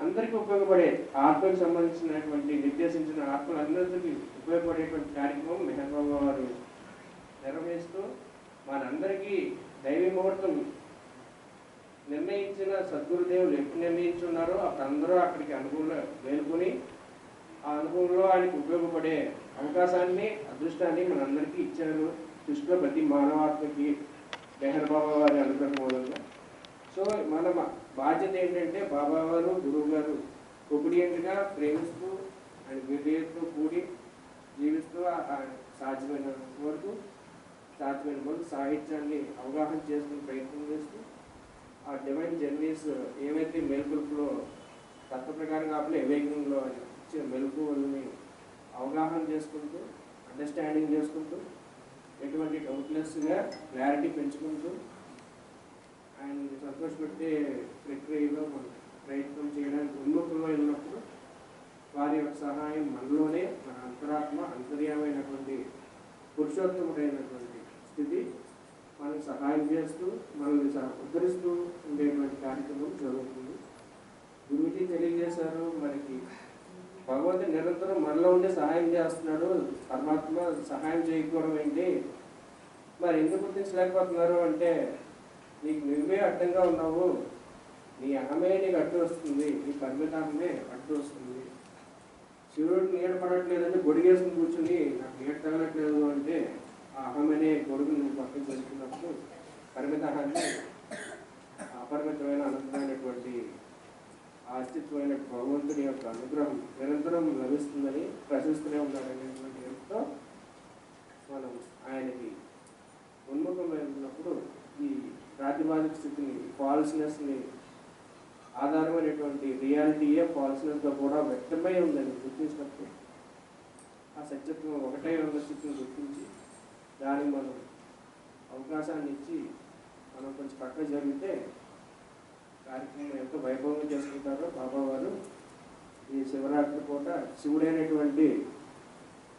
Speaker 5: అందరికీ ఉపయోగపడే ఆత్మకు సంబంధించినటువంటి నిర్దేశించిన ఆత్మలందరికీ ఉపయోగపడేటువంటి కార్యక్రమం మెహర్ బాబా వారు నిర్వహిస్తూ మనందరికీ దైవీ ముహూర్తం నిర్ణయించిన సద్గురుదేవులు ఎప్పుడు నిర్ణయించున్నారో అప్పుడు అందరూ అక్కడికి అనుభవంలో మేలుకొని ఆ అనుభవంలో ఆయనకు ఉపయోగపడే అవకాశాన్ని, అదృష్టాన్ని మనందరికీ ఇచ్చారు. దృష్టిలో ప్రతి మానవాత్మకి మెహర్ బాబా వారి అనుగ్రహం మూలంగా. సో మన బాధ్యత ఏంటంటే బాబావారు, గురువు గారు ఒబిడియంట్గా ప్రేమిస్తూ ఆయన విధేయతతో కూడి జీవిస్తూ సాధ్యమైన వరకు సాహిత్యాన్ని అవగాహన చేసుకుని ప్రయత్నం చేస్తూ ఆ డివైన్ జర్నీస్ ఏవైతే మెలకువలో తత్వ ప్రకారం కాకుండా ఎవేకింగ్లో ఇచ్చే మెలకువల్ని అవగాహన చేసుకుంటూ, అండర్స్టాండింగ్ చేసుకుంటూ, ఎటువంటి డౌట్లెస్గా క్లారిటీ పెంచుకుంటూ ఆయన సంతోషపెట్టే ప్రక్రియలో మనం ప్రయత్నం చేయడానికి ఉన్ముఖంలో ఉన్నప్పుడు వారి యొక్క సహాయం మనలోనే, మన అంతరాత్మ అంతర్యమైనటువంటి పురుషోత్తముడైనటువంటి స్థితి మనకు సహాయం చేస్తూ మనల్ని ఉద్ధరిస్తూ ఉండేటువంటి కార్యక్రమం జరుగుతుంది. గురువుజీ తెలియజేశారు, మనకి భగవంతుడు నిరంతరం మనలో ఉండే సహాయం చేస్తున్నాడు. పరమాత్మ సహాయం చేయకపోవడం ఏంటి, మరి ఎందుకు గుర్తించలేకపోతున్నారు అంటే నీకు నువ్వే అడ్డంగా ఉన్నావు, నీ అహమే నీకు అడ్డు వస్తుంది, నీ పరిమితాహమే అడ్డు వస్తుంది. శివుడు నీడ పడట్లేదంటే గొడిగేసుకుని కూర్చుని నాకు నీడ తగలట్లేదు అంటే ఆ అహం అనే గొడుగు నువ్వు పక్కన చేసుకున్నప్పుడు పరిమితాన్ని అపరిమితమైన అనంతమైనటువంటి ఆ అస్తిత్వమైన భగవంతుని యొక్క అనుగ్రహం నిరంతరం లభిస్తుందని ప్రశ్నిస్తూనే ఉన్నాడనేటువంటి ఎంతో మనం ఆయనకి ఉన్ముఖమైనప్పుడు ఈ ప్రాతిపాదిక స్థితిని ఫాల్స్నెస్ని ఆధారమైనటువంటి రియాలిటీయే ఫాల్స్నెస్గా కూడా వ్యక్తమై ఉందని గుర్తించినప్పుడు ఆ సత్యత్వం ఒకటే ఉన్న స్థితిని గుర్తించి దానికి మనం అవకాశాన్ని ఇచ్చి మనం కొంచెం పక్క జరిగితే కార్యక్రమం ఎంతో వైభవంగా చేసుకుంటారో బాబా వారు ఈ శివరాత్రి పూట శివుడైనటువంటి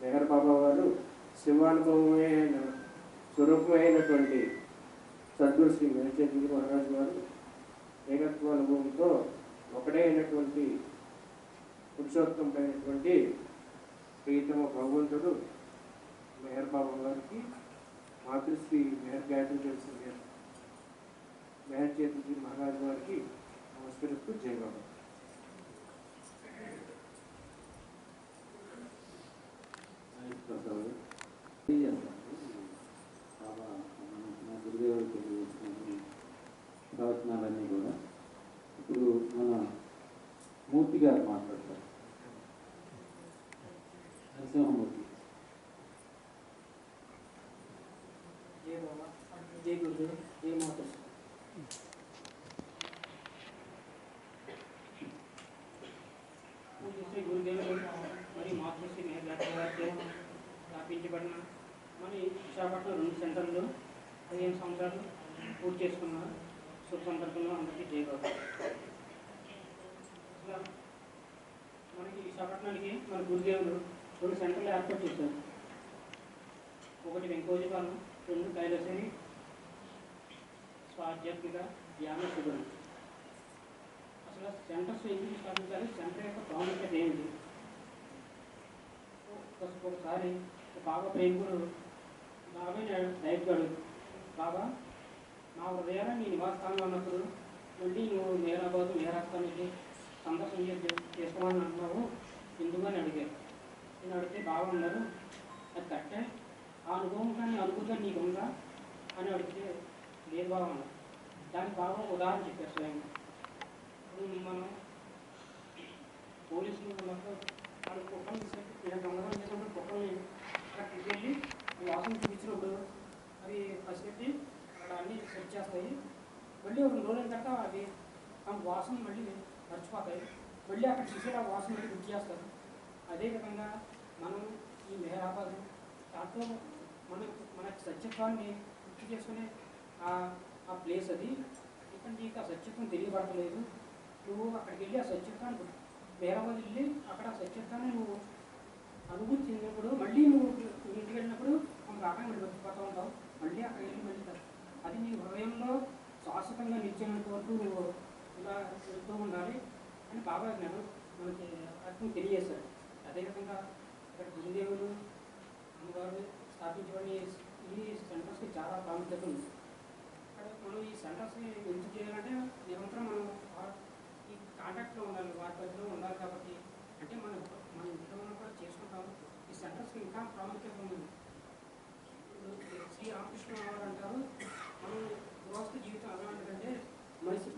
Speaker 5: మెహర్ బాబా వారు శివానుభవమైన స్వరూపమైనటువంటి సద్గురు శ్రీ మేల్చేంద్ర మహారాజు వారు ఏకత్వ అనుభవంతో ఒకటే అయినటువంటి పురుషోత్తమైనటువంటి ప్రీతమ భగవంతుడు మెహర్ బాబా వారికి మాతృశ్రీ మెహర్ గాయత్రి మెహర్ చేతుజీ మహారాజు వారికి నమస్కరిస్తూ జై బాబా.
Speaker 3: బాబా మన గురుదేవుడు తెలియజేసిన ప్రవచనాలన్నీ కూడా ఇప్పుడు మన మూర్తి గారు మాట్లాడతారు. నరసింహమూర్తి.
Speaker 6: జై బాబా, జై గురుదేవ్, జై మాత. శ్రీ గురుదేవులు మరియు మాతృశ్రీ మేఘాటి గారితో స్థాపించబడిన మరి విశాఖపట్నం 2 సెంటర్లు 15 సంవత్సరాలు పూర్తి చేసుకున్న శుభ సందర్భంలో అందరికీ జై బాబా. అసలు మనకి విశాఖపట్నానికి మన గురుదేవులు 2 సెంటర్లు ఏర్పాటు చేశారు. ఒకటి వెంకోజీపాలెం, 2 కైలాసని ఆధ్యాత్మిక ధ్యాన శిబిరం. అసలు సెంటర్స్ ఎందుకు స్థాపించాలి, సెంటర్ యొక్క ప్రాముఖ్యత ఏమిటి? ఒకసారి బాబా ప్రేమికుడు బాబాయ్ డైరెక్టాడు, బాబా నా హృదయాన్ని నీ నివాసస్థానంలో ఉన్నప్పుడు మళ్ళీ నువ్వు మేరాబాద్ మేరాస్థానానికి సందర్శన చేసుకోమని అంటున్నావు ఎందుకని అడిగారు. నేను అడిగితే బాబా ఉన్నారు, అది కరెక్టే, ఆ అనుభవం కానీ అనుభూతం నీకు ఉందా అని అడిగితే లేదు బాబా అన్నారు. దానికి బాబా ఉదాహరణ చెప్పారు స్వయంగా. ఇప్పుడు మనం పోలీసులు ఉన్నప్పుడు వాళ్ళు కుక్కలు తీసుకెళ్ళి దొంగతనం చేసినప్పుడు కుక్కల్ని అక్కడ తీసుకెళ్ళి వాసన చూపించినప్పుడు అవి పసిపెట్టి అక్కడ అన్నీ సెట్ చేస్తాయి. మళ్ళీ 2 రోజుల తర్వాత అవి ఆ వాసన మళ్ళీ మర్చిపోతాయి, మళ్ళీ అక్కడ తీసేది ఆ వాసన మళ్ళీ గుర్తు చేస్తారు. అదేవిధంగా మనం ఈ మెహరాబాద్ దాంట్లో మన సత్యత్వాన్ని గుర్తు చేసుకునే ఆ ప్లేస్ అది. ఇక్కడ నీకు ఆ సత్యత్వం తెలియబడతలేదు, నువ్వు అక్కడికి వెళ్ళి ఆ సత్యత్వాన్ని మెహరాబాద్ వెళ్ళి అక్కడ ఆ సత్యత్వాన్ని నువ్వు అనుభూతి చెందినప్పుడు మళ్ళీ నువ్వు ఇంటికి వెళ్ళినప్పుడు రాకుండా మళ్ళీ మర్చిపోతూ ఉంటావు. మళ్ళీ అక్కడికి వెళ్ళి మళ్ళీ అది నీ హృదయంలో శాశ్వతంగా నిలిచేంత వరకు నువ్వు ఇలా వెళ్తూ ఉండాలి అని బాబా మనకి అర్థం తెలియజేశారు. అదేవిధంగా ఇక్కడ గురుదేవులు అమ్మగారు స్థాపించబడి ఈ సెంటర్స్కి చాలా ప్రాముఖ్యత ఉంది. అక్కడ మనం ఈ సెంటర్స్ని ఎందుకు చేయాలంటే నిరంతరం మనం ఈ కాంటాక్ట్లో ఉండాలి, వారి పరిధిలో ఉండాలి. కాబట్టి అంటే మన ఇంట్లో మనం కూడా చేసుకుంటాం. ఈ సెంటర్స్కి ఇంకా ప్రాముఖ్యత ఉంది. శ్రీ రామకృష్ణ వారు అంటారు, మనం గృహస్థ జీవితం ఎలాంటిదంటే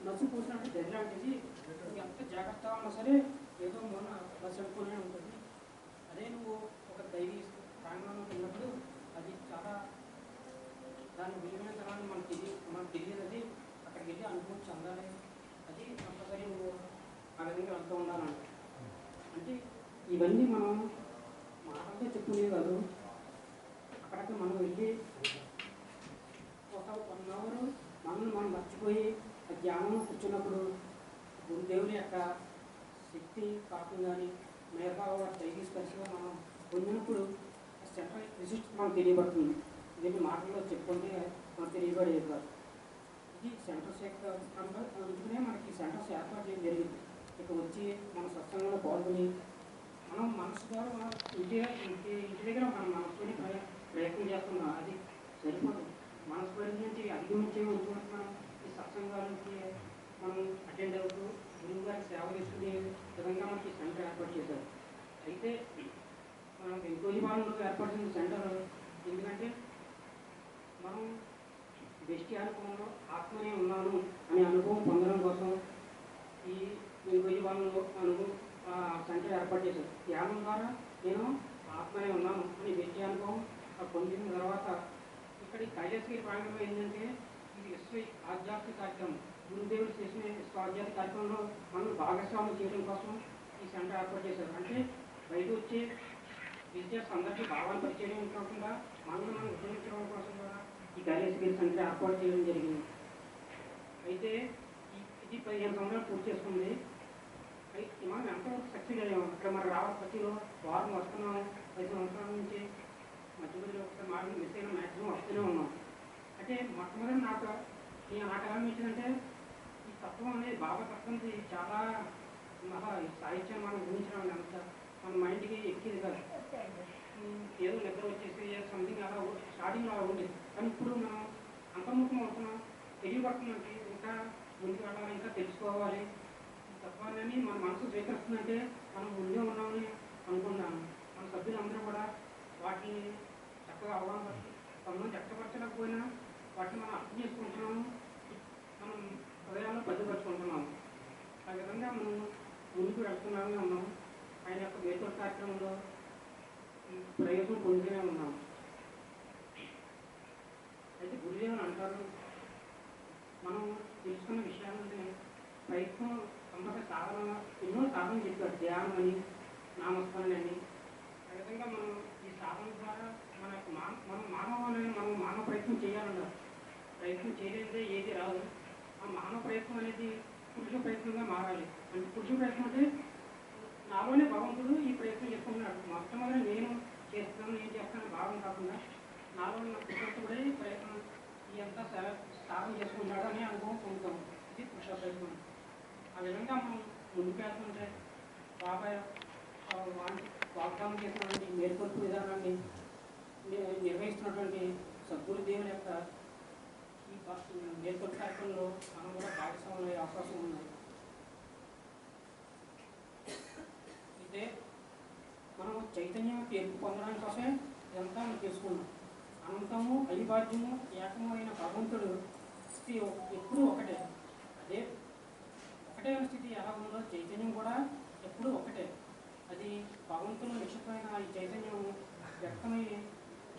Speaker 6: మసి పూసినట్టు గది లాంటిది, ఎంత జాగ్రత్తగా ఉన్నా సరే ఏదో మొన్న బస్సు అనుకునే ఉంటుంది. అదే నువ్వు ఒక దైవీ ప్రాంగణంలో ఉన్నప్పుడు అది చాలా దాని విలువైన తరాన్ని మనకు తెలియదు. అక్కడికి వెళ్ళి అనుభవం చెందాలి, అది కంపల్సరీ నువ్వు ఆ విధంగా వెళ్తూ ఉండాలంట. అంటే ఇవన్నీ మనం మాటలతో చెప్పుకునే కాదు, అక్కడికి మనం వెళ్ళి ఒక 1 అవర్ మనల్ని మనం మర్చిపోయి ఆ ధ్యానం కూర్చున్నప్పుడు గురుదేవుని యొక్క శక్తి కాకుండా కానీ మేఘావ దైవీ స్పర్శగా మనం పొందినప్పుడు సెంట్రల్ రిజిస్ట్ మనకు తెలియబడుతుంది. దీన్ని మాటల్లో చెప్పుకుంటే మనకు తెలియబడేది కాదు. ఇది సెంటర్స్ యొక్క అందుకనే మనకి సెంటర్స్ ఏర్పాటు చేయడం జరిగింది. ఇక్కడ వచ్చి మన సత్సంగంలో పాల్గొని మనం మనసు ద్వారా మనం ఇంటి దగ్గర మనం మనసుకొని ప్రయత్నం చేస్తున్నాం. అది సరిపోదు. మనసు పరిధించి అధిగమించే ఉంచుకుంటూ మనం ఈ సత్సంగాలకి మనం అటెండ్ అవుతూ గురువు గారికి సేవ చేసుకునే విధంగా మనకి సెంటర్ ఏర్పాటు చేశారు. అయితే మనం వెంకోజీవాణిలో ఏర్పడిన సెంటర్ ఎందుకంటే మనం దృష్టి అనుభవంలో ఆత్మనే ఉన్నాను అనే అనుభవం పొందడం కోసం ఈ వెంకోజీవాణిలో అనుభవం సెంటర్ ఏర్పాటు చేశారు. ధ్యానం ద్వారా నేను ఆత్మనే ఉన్నాను అని దృష్టి అనుభవం పొందిన తర్వాత ఇక్కడి కైలాసగిరి ప్రాంగణంలో ఏంటంటే ఇది విశ్వ ఆధ్యాత్మిక కార్యక్రమం. గురుదేవుడు చేసిన విశ్వ ఆధ్యాత్మిక కార్యక్రమంలో మనం భాగస్వామ్యం చేయడం కోసం ఈ సెంటర్ ఏర్పాటు చేశారు. అంటే బయట వచ్చే విద్యార్థి అందరికీ భావాన్ని పరిచయం కాకుండా మనం ఉపయోగించడం కోసం కూడా ఈ కైలాసగిరి సెంటర్ ఏర్పాటు చేయడం జరిగింది. అయితే ఇది 15 సంవత్సరాలు పూర్తి చేసుకుంది. అయితే మనం ఎంతవరకు సక్సెస్ అయ్యాము. అక్కడ మన రావపతిలో వారం వస్తున్నాం. 5 సంవత్సరాల నుంచి మధ్యమధ్యలో ఒకసారి మార్గం మిస్ అయిన మ్యాక్సిమం వస్తూనే ఉన్నాం. అంటే మొట్టమొదటి నాకు ఎలా ఇచ్చిందంటే ఈ తత్వం అనేది బాబా తత్వం చాలా సాహిత్యాన్ని మనం ఊహించడం అంత మన మైండ్కి ఎక్కేది కాదు. ఏదో నిద్ర వచ్చేసి సంథింగ్ అలా స్టార్టింగ్లో అలా ఉండేది. కానీ ఇప్పుడు మనం అంతర్ముఖం అవుతున్నాం, తెలియబడుతుందంటే ఇంకా ముందుకు వెళ్ళాలి, ఇంకా తెలుసుకోవాలి. ఈ తత్వాన్ని మన మనసు స్వీకరిస్తుందంటే మనం ముందే ఉన్నామని అనుకున్నాము. మన సభ్యులందరూ కూడా వాటిని చక్కగా అవగాహన కొంతమంది వ్యక్తపరచలేకపోయినా వాటిని మనం అర్థం చేసుకుంటున్నాము, మనం హృదయాల్లో భద్రపరుచుకుంటున్నాము. ఆ విధంగా మనం ముందుకు వెళ్తున్నామే ఉన్నాం. ఆయన యొక్క వేతోడు కార్యక్రమంలో ప్రయోజనం పొందుతూనే ఉన్నాం. అయితే గురుదేవులు అంటారు మనం తెలుసుకున్న విషయాలంటే ప్రయత్నం కంపల్సరీ సాధన ఎన్నో సాధన చెప్పారు. ధ్యానం అని, నామస్మరణ అని. ఆ విధంగా మనం ఈ సాధన ద్వారా మనం మానవ ప్రయత్నం చేయాలన్నారు. ప్రయత్నం చేయలేదే ఏది రాదు. ఆ మానవ ప్రయత్నం అనేది పురుష ప్రయత్నంగా మారాలి. అంటే పురుష ప్రయత్నం అంటే నాలోనే భగవంతుడు ఈ ప్రయత్నం చేసుకుంటున్నాడు. మొట్టమొదటి నేను చేస్తాను భావం కాకుండా నాలో పురుషుడే ఈ ప్రయత్నం ఈ అంతా సాధన చేసుకుంటాడు అనే అనుభవం పొందుతాం. ఇది పురుష ప్రయత్నం. ఆ విధంగా మనం ముందుకు వెళ్తుంటే బాబాయ్ వాగ్దానం చేసినటువంటి మేల్కొల్పు విధానాన్ని నిర్వహిస్తున్నటువంటి సద్గురుదేవుని యొక్క ఈ మేల్కొల్పు కార్యక్రమంలో మనం కూడా భాగస్వామ్యం అయ్యే అవకాశం ఉంది. అయితే మనం చైతన్యం తీర్పు పొందడానికి కోసమే ఇదంతా మనం తెలుసుకున్నాం. అనంతము అవిభాజ్యము ఏకము అయిన భగవంతుడు స్థితి ఎప్పుడూ ఒకటే. అదే ఒకటే స్థితి ఎలా ఉందో చైతన్యం కూడా ఎప్పుడూ ఒకటే. అది భగవంతుని నిక్షిప్తమైన ఈ చైతన్యం వ్యక్తమై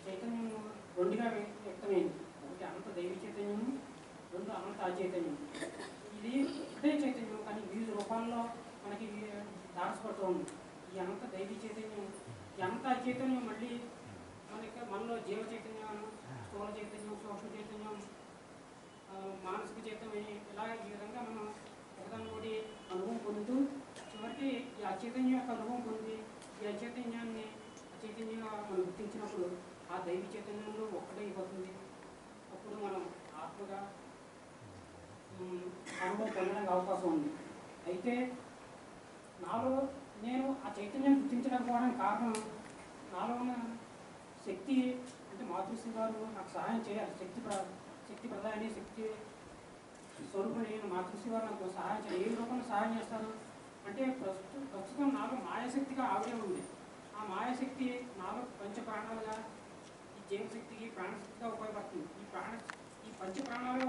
Speaker 6: చైతన్యం రెండుగా వ్యక్తమైంది. ఒకటి అనంత దైవ చైతన్యం, రెండు అనంత అచైతన్యం. ఇది ఒకటే చైతన్యం కానీ వివిధ రూపాల్లో మనకి దాచపడుతూ ఉంది. ఈ అనంత దైవ చైతన్యం, ఈ అనంత అచైతన్యం మళ్ళీ మనలో జీవ చైతన్యం, స్థూల చైతన్యం, సూక్ష్మ చైతన్యం, మానసిక చైతన్యం, ఇలా ఈ విధంగా మనం ఒకదాని ఒకటి అనుభవం పొందుతూ చివరికి ఈ అచైతన్యం యొక్క అనుభవం పొంది ఈ అచైతన్యాన్ని అచైతన్యంగా మనం గుర్తించినప్పుడు ఆ దైవ చైతన్యంలో ఒక్కటే అయిపోతుంది. అప్పుడు మనం ఆత్మగా అనుభవం పొందడానికి అవకాశం ఉంది. అయితే నాలో నేను ఆ చైతన్యాన్ని గుర్తించలేకపోవడానికి కారణం నాలో ఉన్న శక్తి. అంటే మాతృశ్రీ గారు నాకు సహాయం చేయాలి. శక్తి ప్రధాని, శక్తి స్వరూపం నేను మాతృశ్రీ గారు నాకు సహాయం చేయాలి. ఏ రూపంలో సహాయం చేస్తాను అంటే ప్రస్తుతం నాలో మాయాశక్తిగా ఆవిడే ఉంది. ఆ మాయాశక్తి నాలో పంచ ప్రాణాలుగా ఈ జీవశక్తికి ప్రాణశక్తిగా ఉపయోగపడుతుంది. ఈ పంచ ప్రాణాలుగా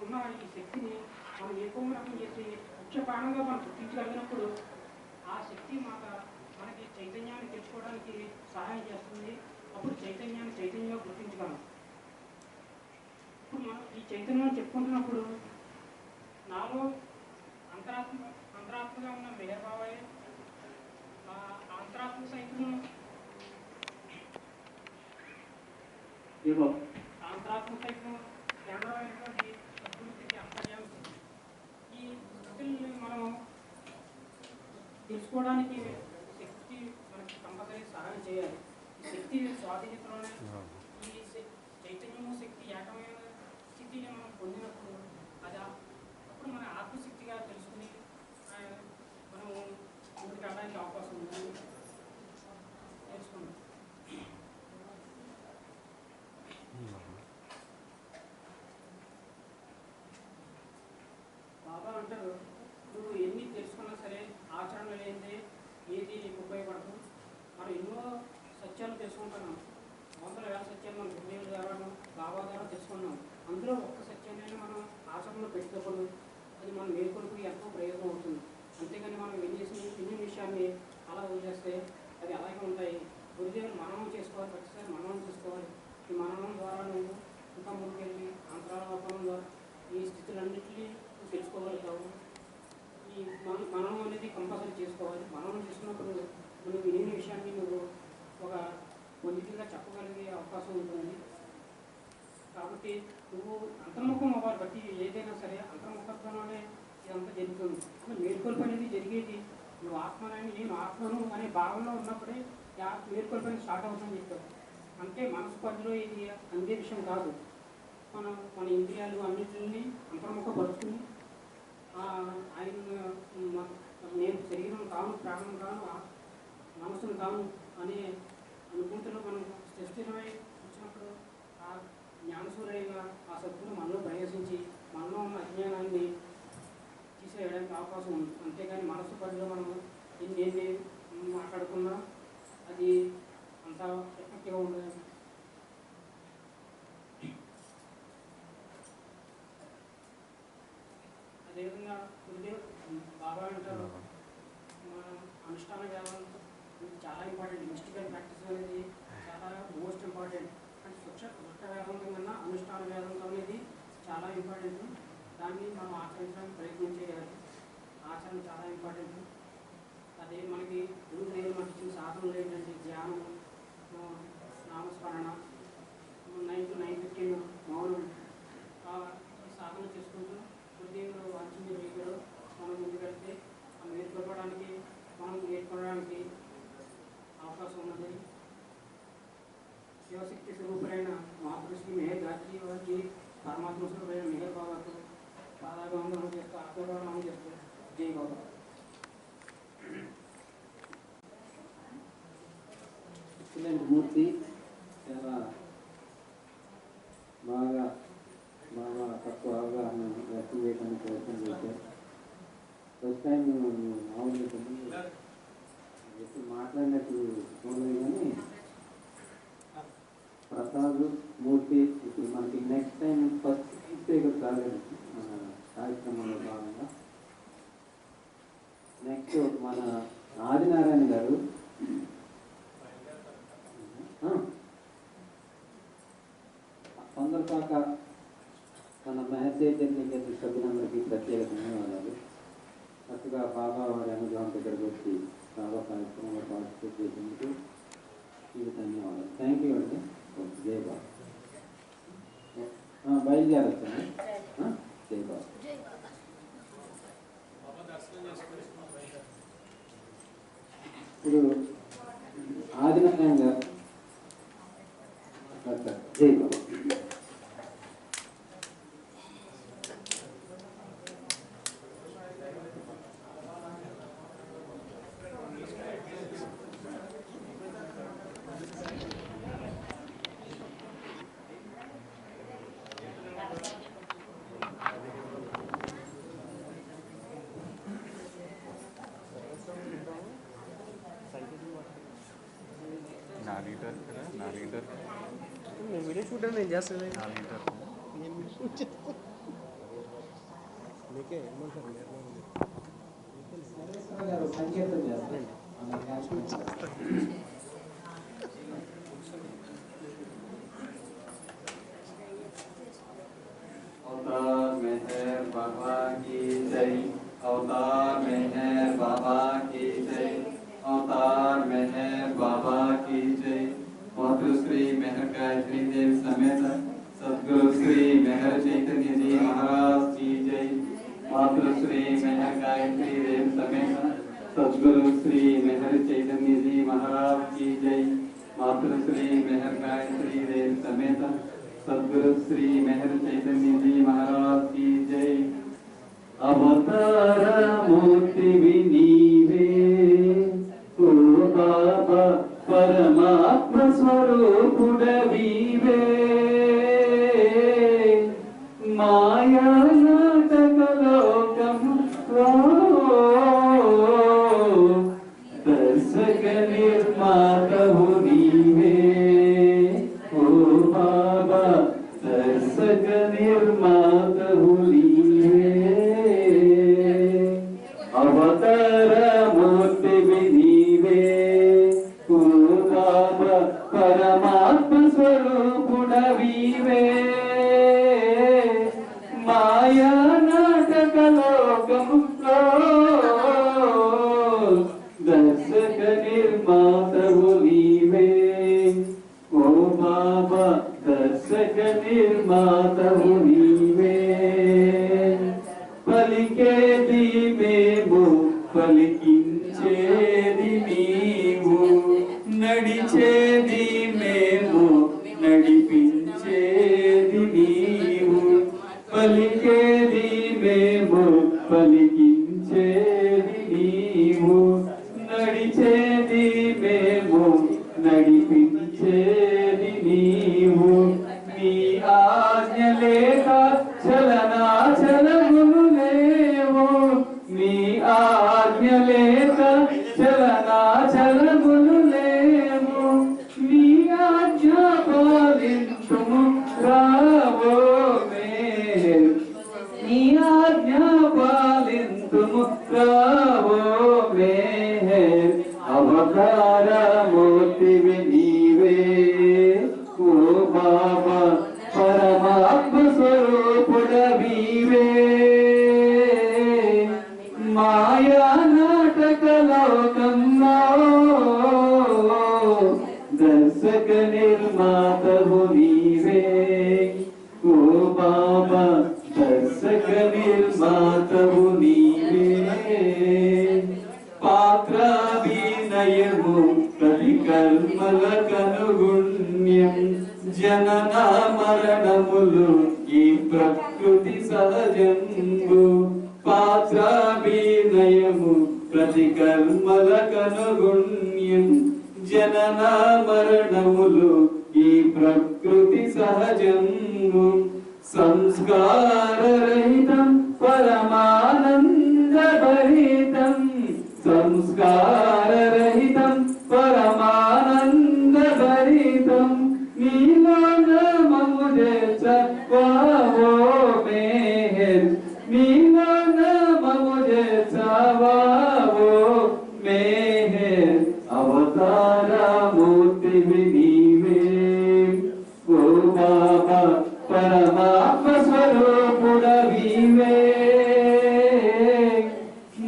Speaker 6: ఉన్న ఈ శక్తిని మనం ఏకోమరకం చేసి ముఖ్య ప్రాణంగా మనం గుర్తించగలిగినప్పుడు ఆ శక్తి మనకి చైతన్యాన్ని తెచ్చుకోవడానికి సహాయం చేస్తుంది. అప్పుడు చైతన్యంగా గుర్తించగలం. ఇప్పుడు మనం ఈ చైతన్యాన్ని చెప్పుకుంటున్నప్పుడు నాలో అంతరాత్మగా ఉన్న మేఘబాబాయ్ అంతరాత్మ సైతం కేంద్రమైనటువంటి సంస్కృతికి అంతర్యామి. ఈ స్థితుల్ని మనం తెలుసుకోవడానికి శక్తి మనకి కంపల్సరీ సహాయం చేయాలి. ఈ శక్తి స్వాధీనతలోనే ఈ చైతన్యము శక్తి ఏకమైన స్థితిని మనం పొందినప్పుడు అది అప్పుడు మన ఆత్మశక్తిగా తెలుసుకుని మనం ముందుకు వెళ్ళడానికి అవకాశం ఉంది. తెలుసుకుందాం. బాబా అంటారు, నువ్వు ఎన్ని తెలుసుకున్నా సరే ఆచరణ లేనిదే ఏది నీకు ఉపయోగపడదు. అనుకుంటున్నాం. వందల వేల సత్యాన్ని మనం గురుదేవుల ద్వారా బాబా ద్వారా తెలుసుకున్నాం. అందులో ఒక్క సత్యాన్ని మనం ఆచరణలో పెట్టినప్పుడు అది మన మేల్కొలుపుకి ఎంతో ప్రయోజనం అవుతుంది. అంతేగాని మనం విన్న విషయాన్ని అలా వదిలేస్తే అది అలాగే ఉంటాయి. గురుదేవులు మననం చేసుకోవాలి, ప్రతిసారి మననం చేసుకోవాలి. ఈ మననం ద్వారా నువ్వు ఇంకా ముందుకెళ్ళి అంతరాలోపం ద్వారా ఈ స్థితులన్నింటినీ తెలుసుకోగలుగుతావు. ఈ మననం అనేది కంపల్సరీ చేసుకోవాలి. మననం చేసుకున్నప్పుడు నువ్వు విని విషయాన్ని నువ్వు ఒక పొజిటివ్గా చెప్పగలిగే అవకాశం ఉంటుంది. కాబట్టి నువ్వు అంతర్ముఖం అవ్వాలి. బట్టి ఏదైనా సరే అంతర్ముఖత్వంలోనే ఇదంతా జరుగుతుంది. అసలు మేల్కొల్పు అనేది జరిగేది నువ్వు ఆత్మనని నేను ఆత్మను అనే భావనలో ఉన్నప్పుడే మేల్కొల్పు అనేది స్టార్ట్ అవుతుందని చెప్పారు. అంటే మనసు పరిధిలో ఇది అందే విషయం కాదు. మన ఇంద్రియాలు అన్నింటినీ అంతర్ముఖపరుచుకుని ఆయన నేను శరీరం కాను, ప్రాణం కాను, మనసును కాను అనే అనుభూతిలో మనం స్థిరమై వచ్చినప్పుడు ఆ జ్ఞానసూర్యంగా ఆ సత్తును మనలో ప్రవేశించి మనలో ఉన్న అజ్ఞానాన్ని తీసేయడానికి అవకాశం ఉంది. అంతేగాని మనసు పరిధిలో మనం ఎన్ని మాట్లాడుకున్నా అది అంత ఎఫెక్టివ్గా ఉండదు. అదేవిధంగా గురుదేవ్ బాబా అంటారు మన అనుష్ఠాన వేదాంతం చాలా ఇంపార్టెంట్. మిస్టికల్ ప్రాక్టీస్ అనేది చాలా మోస్ట్ ఇంపార్టెంట్. అంటే వృక్ష వేదాంతం కన్నా అనుష్ఠాన వేదాంతం అనేది చాలా ఇంపార్టెంట్. దాన్ని మనం ఆచరించడానికి ప్రయత్నం చేయాలి. ఆచరణ చాలా ఇంపార్టెంట్. అదే మనకి గురుదేవులు మనకి ఇచ్చిన సాధనలు ఏంటంటే ధ్యానం, నామస్మరణ, 9 to 9:15 మౌనం, ఈ సాధన చేసుకుంటూ గురుదేవులు వాంఛనీయ రీతిలో మనం ముందుకెళ్తే మనం నేర్చుకోవడానికి అవకాశం ఉన్నది. శివశక్తి స్వరూపులైన మహాపురుషులు మెహర్ గాయత్రి వారికి పరమాత్మ స్వరూపులైన మెహర్ బాబాకు పాదాభివందనం చేస్తూ ఆత్మగౌరవం చేస్తూ జై బాబా.
Speaker 3: ఎక్సలెంట్ మూర్తి, చాలా బాగా తక్కువ అవగాహన వ్యక్తం చేయడానికి ప్రయత్నం చేశారు. ఫస్ట్ టైం మామూలుగా ఎప్పుడు మాట్లాడినట్టు చూడలేదు. కానీ ప్రసాద్ మూర్తి ఇప్పుడు మనకి నెక్స్ట్ టైం ఫస్ట్ స్పీకర్ కాలేదు మన కార్యక్రమంలో భాగంగా. నెక్స్ట్ మన ఆదినారాయణ గారు తొందరపాక మన మహచైతన్య కేంద్ర సభ్యులందరికీ ప్రత్యేక ధన్యవాదాలు. చక్కగా బాబా వారి అనుగ్రహం దగ్గరకు వచ్చి బాబా కార్యక్రమంలో పార్టిసిపేట్ చేసినందుకు మీకు ధన్యవాదాలు. థ్యాంక్ యూ అండి. జై బాబా. బయలుదేరొచ్చండి. జై బాబా. ఇప్పుడు ఆదినారాయణ గారు జై బాబా.
Speaker 2: నా లీటర్
Speaker 7: నేను వీడియో షూట్ నేను చేస్తాను.
Speaker 2: నా లీటర్
Speaker 7: నేను షూట్ చేస్తాను. మీకే ఏమంటారు
Speaker 3: సంకేతం చేస్తాను. अवतार मेहर बाबा की जय, अवतार मेहर बाबा की जय, अवतार मेहर बाबा की जय। मातृश्री मेहर गायत्री देव समेत सद्गुरु श्री मेहर चैतन्य जी महाराज की जय। मातृश्री मेहर गायत्री देव समेत सद्गुरु श्री मेहर चैतन्य जी महाराज की जय। मातृश्री मेहर गायत्री देव समेत सद्गुरु श्री मेहर चैतन्य जी महाराज की जय। अवतार मूर्ति नीवे ओ बाबा परमात्म स्वरूपुडवीवे माया नाटक लोकम दर्शक निर्मातहु नीवे పరమాత్మస్వరూపుడవీవే మాయా నాటక లోకములో దర్శక నిర్మాతవు నీవే ఓ బాబా దర్శక నిర్మాతవు నీవే పలికేది మేము పలికించేది నీవు నడిచేది మేము నడిపించేది నీవు పలికేది మేము పలికించేది నీవు నడిచేది మేము నడిపించేది నీవు నీ ఆజ్ఞ లేక చలనాచలములు లేవు నీ ఆజ్ఞ లేక చలనాచలములు లేవు నీ ఆజ్ఞ పాలించుము రావో మేర్ నీ ఆజ్ఞ పాలించుము రావో మేర్ అవతారమూర్తివి నీవే ఓ బాబా పరమాత్మ స్వరూపుడవీవే మాయా నాటక లోకంలో దర్శక నిర్మాతవు నీవే ఓ బాబా దర్శక నిర్మాతవు నీవే పాత్రాభినయము ప్రతి కర్మల కనుగుణ్యం జనన మరణములు ఈ ప్రకృతి సహజంబు పాత్రాభినయము ప్రతి కర్మల కనుగుణ్యం జనన మరణములు ఈ ప్రకృతి సహజంబు సంస్కారరహితం పరమానందభరితం సంస్కారరహితం పరమానందభరితం నీలో నామము చేర్చవో మేర్ నీలో నామము చేర్చవో మేర్ అవతారమూర్తివి నీవే ఓ బాబా పరమాత్మ స్వరూపుడవీవే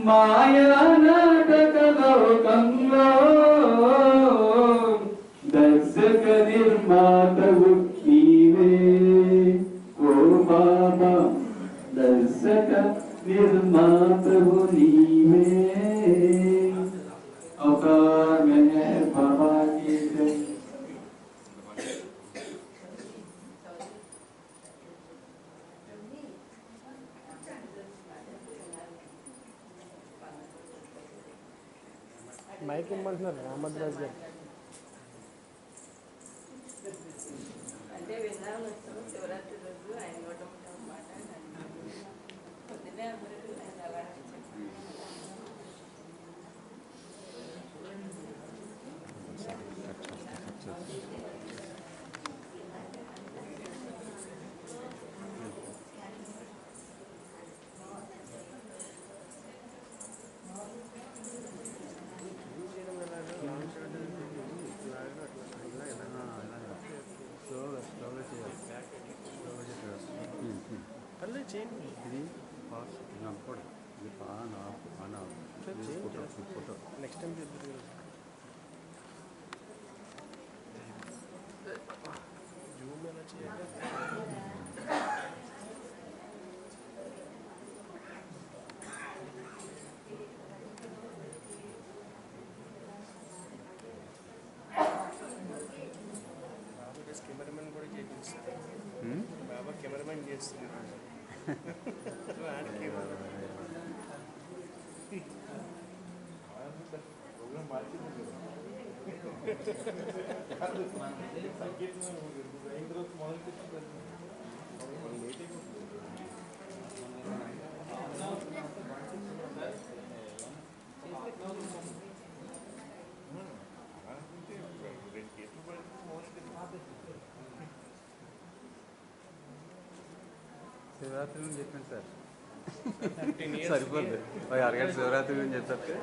Speaker 3: మాయా నాటక లోకంలో దర్శక నిర్మాతవు నీవే ఓ బాబా దర్శక నిర్మాతవు నీవే అవతార్ మెహర్ బాబా की जय
Speaker 7: మైక్ ఇమ్మంటున్నారు రామద్రాజ్ గారు.
Speaker 1: అంటే విన్నాను వచ్చాము శివరాత్రి రోజు ఆయన ఇవ్వడం మాట పొద్దున్నే అందరూ ఆయన అలా
Speaker 2: ఇది ఫాస్ట్ అనుకోండి ఇది on off on off photo
Speaker 7: next time Zoom ఎలా చేయాలి? కెమెరామెన్ కూడా చేయించారు. బాబా కెమెరామెన్ చేస్తున్నారు.
Speaker 2: శివరాత్రి గురించి చెప్పండి సార్. సరిపోద్ది. అరగంట శివరాత్రి గురించి చెప్తే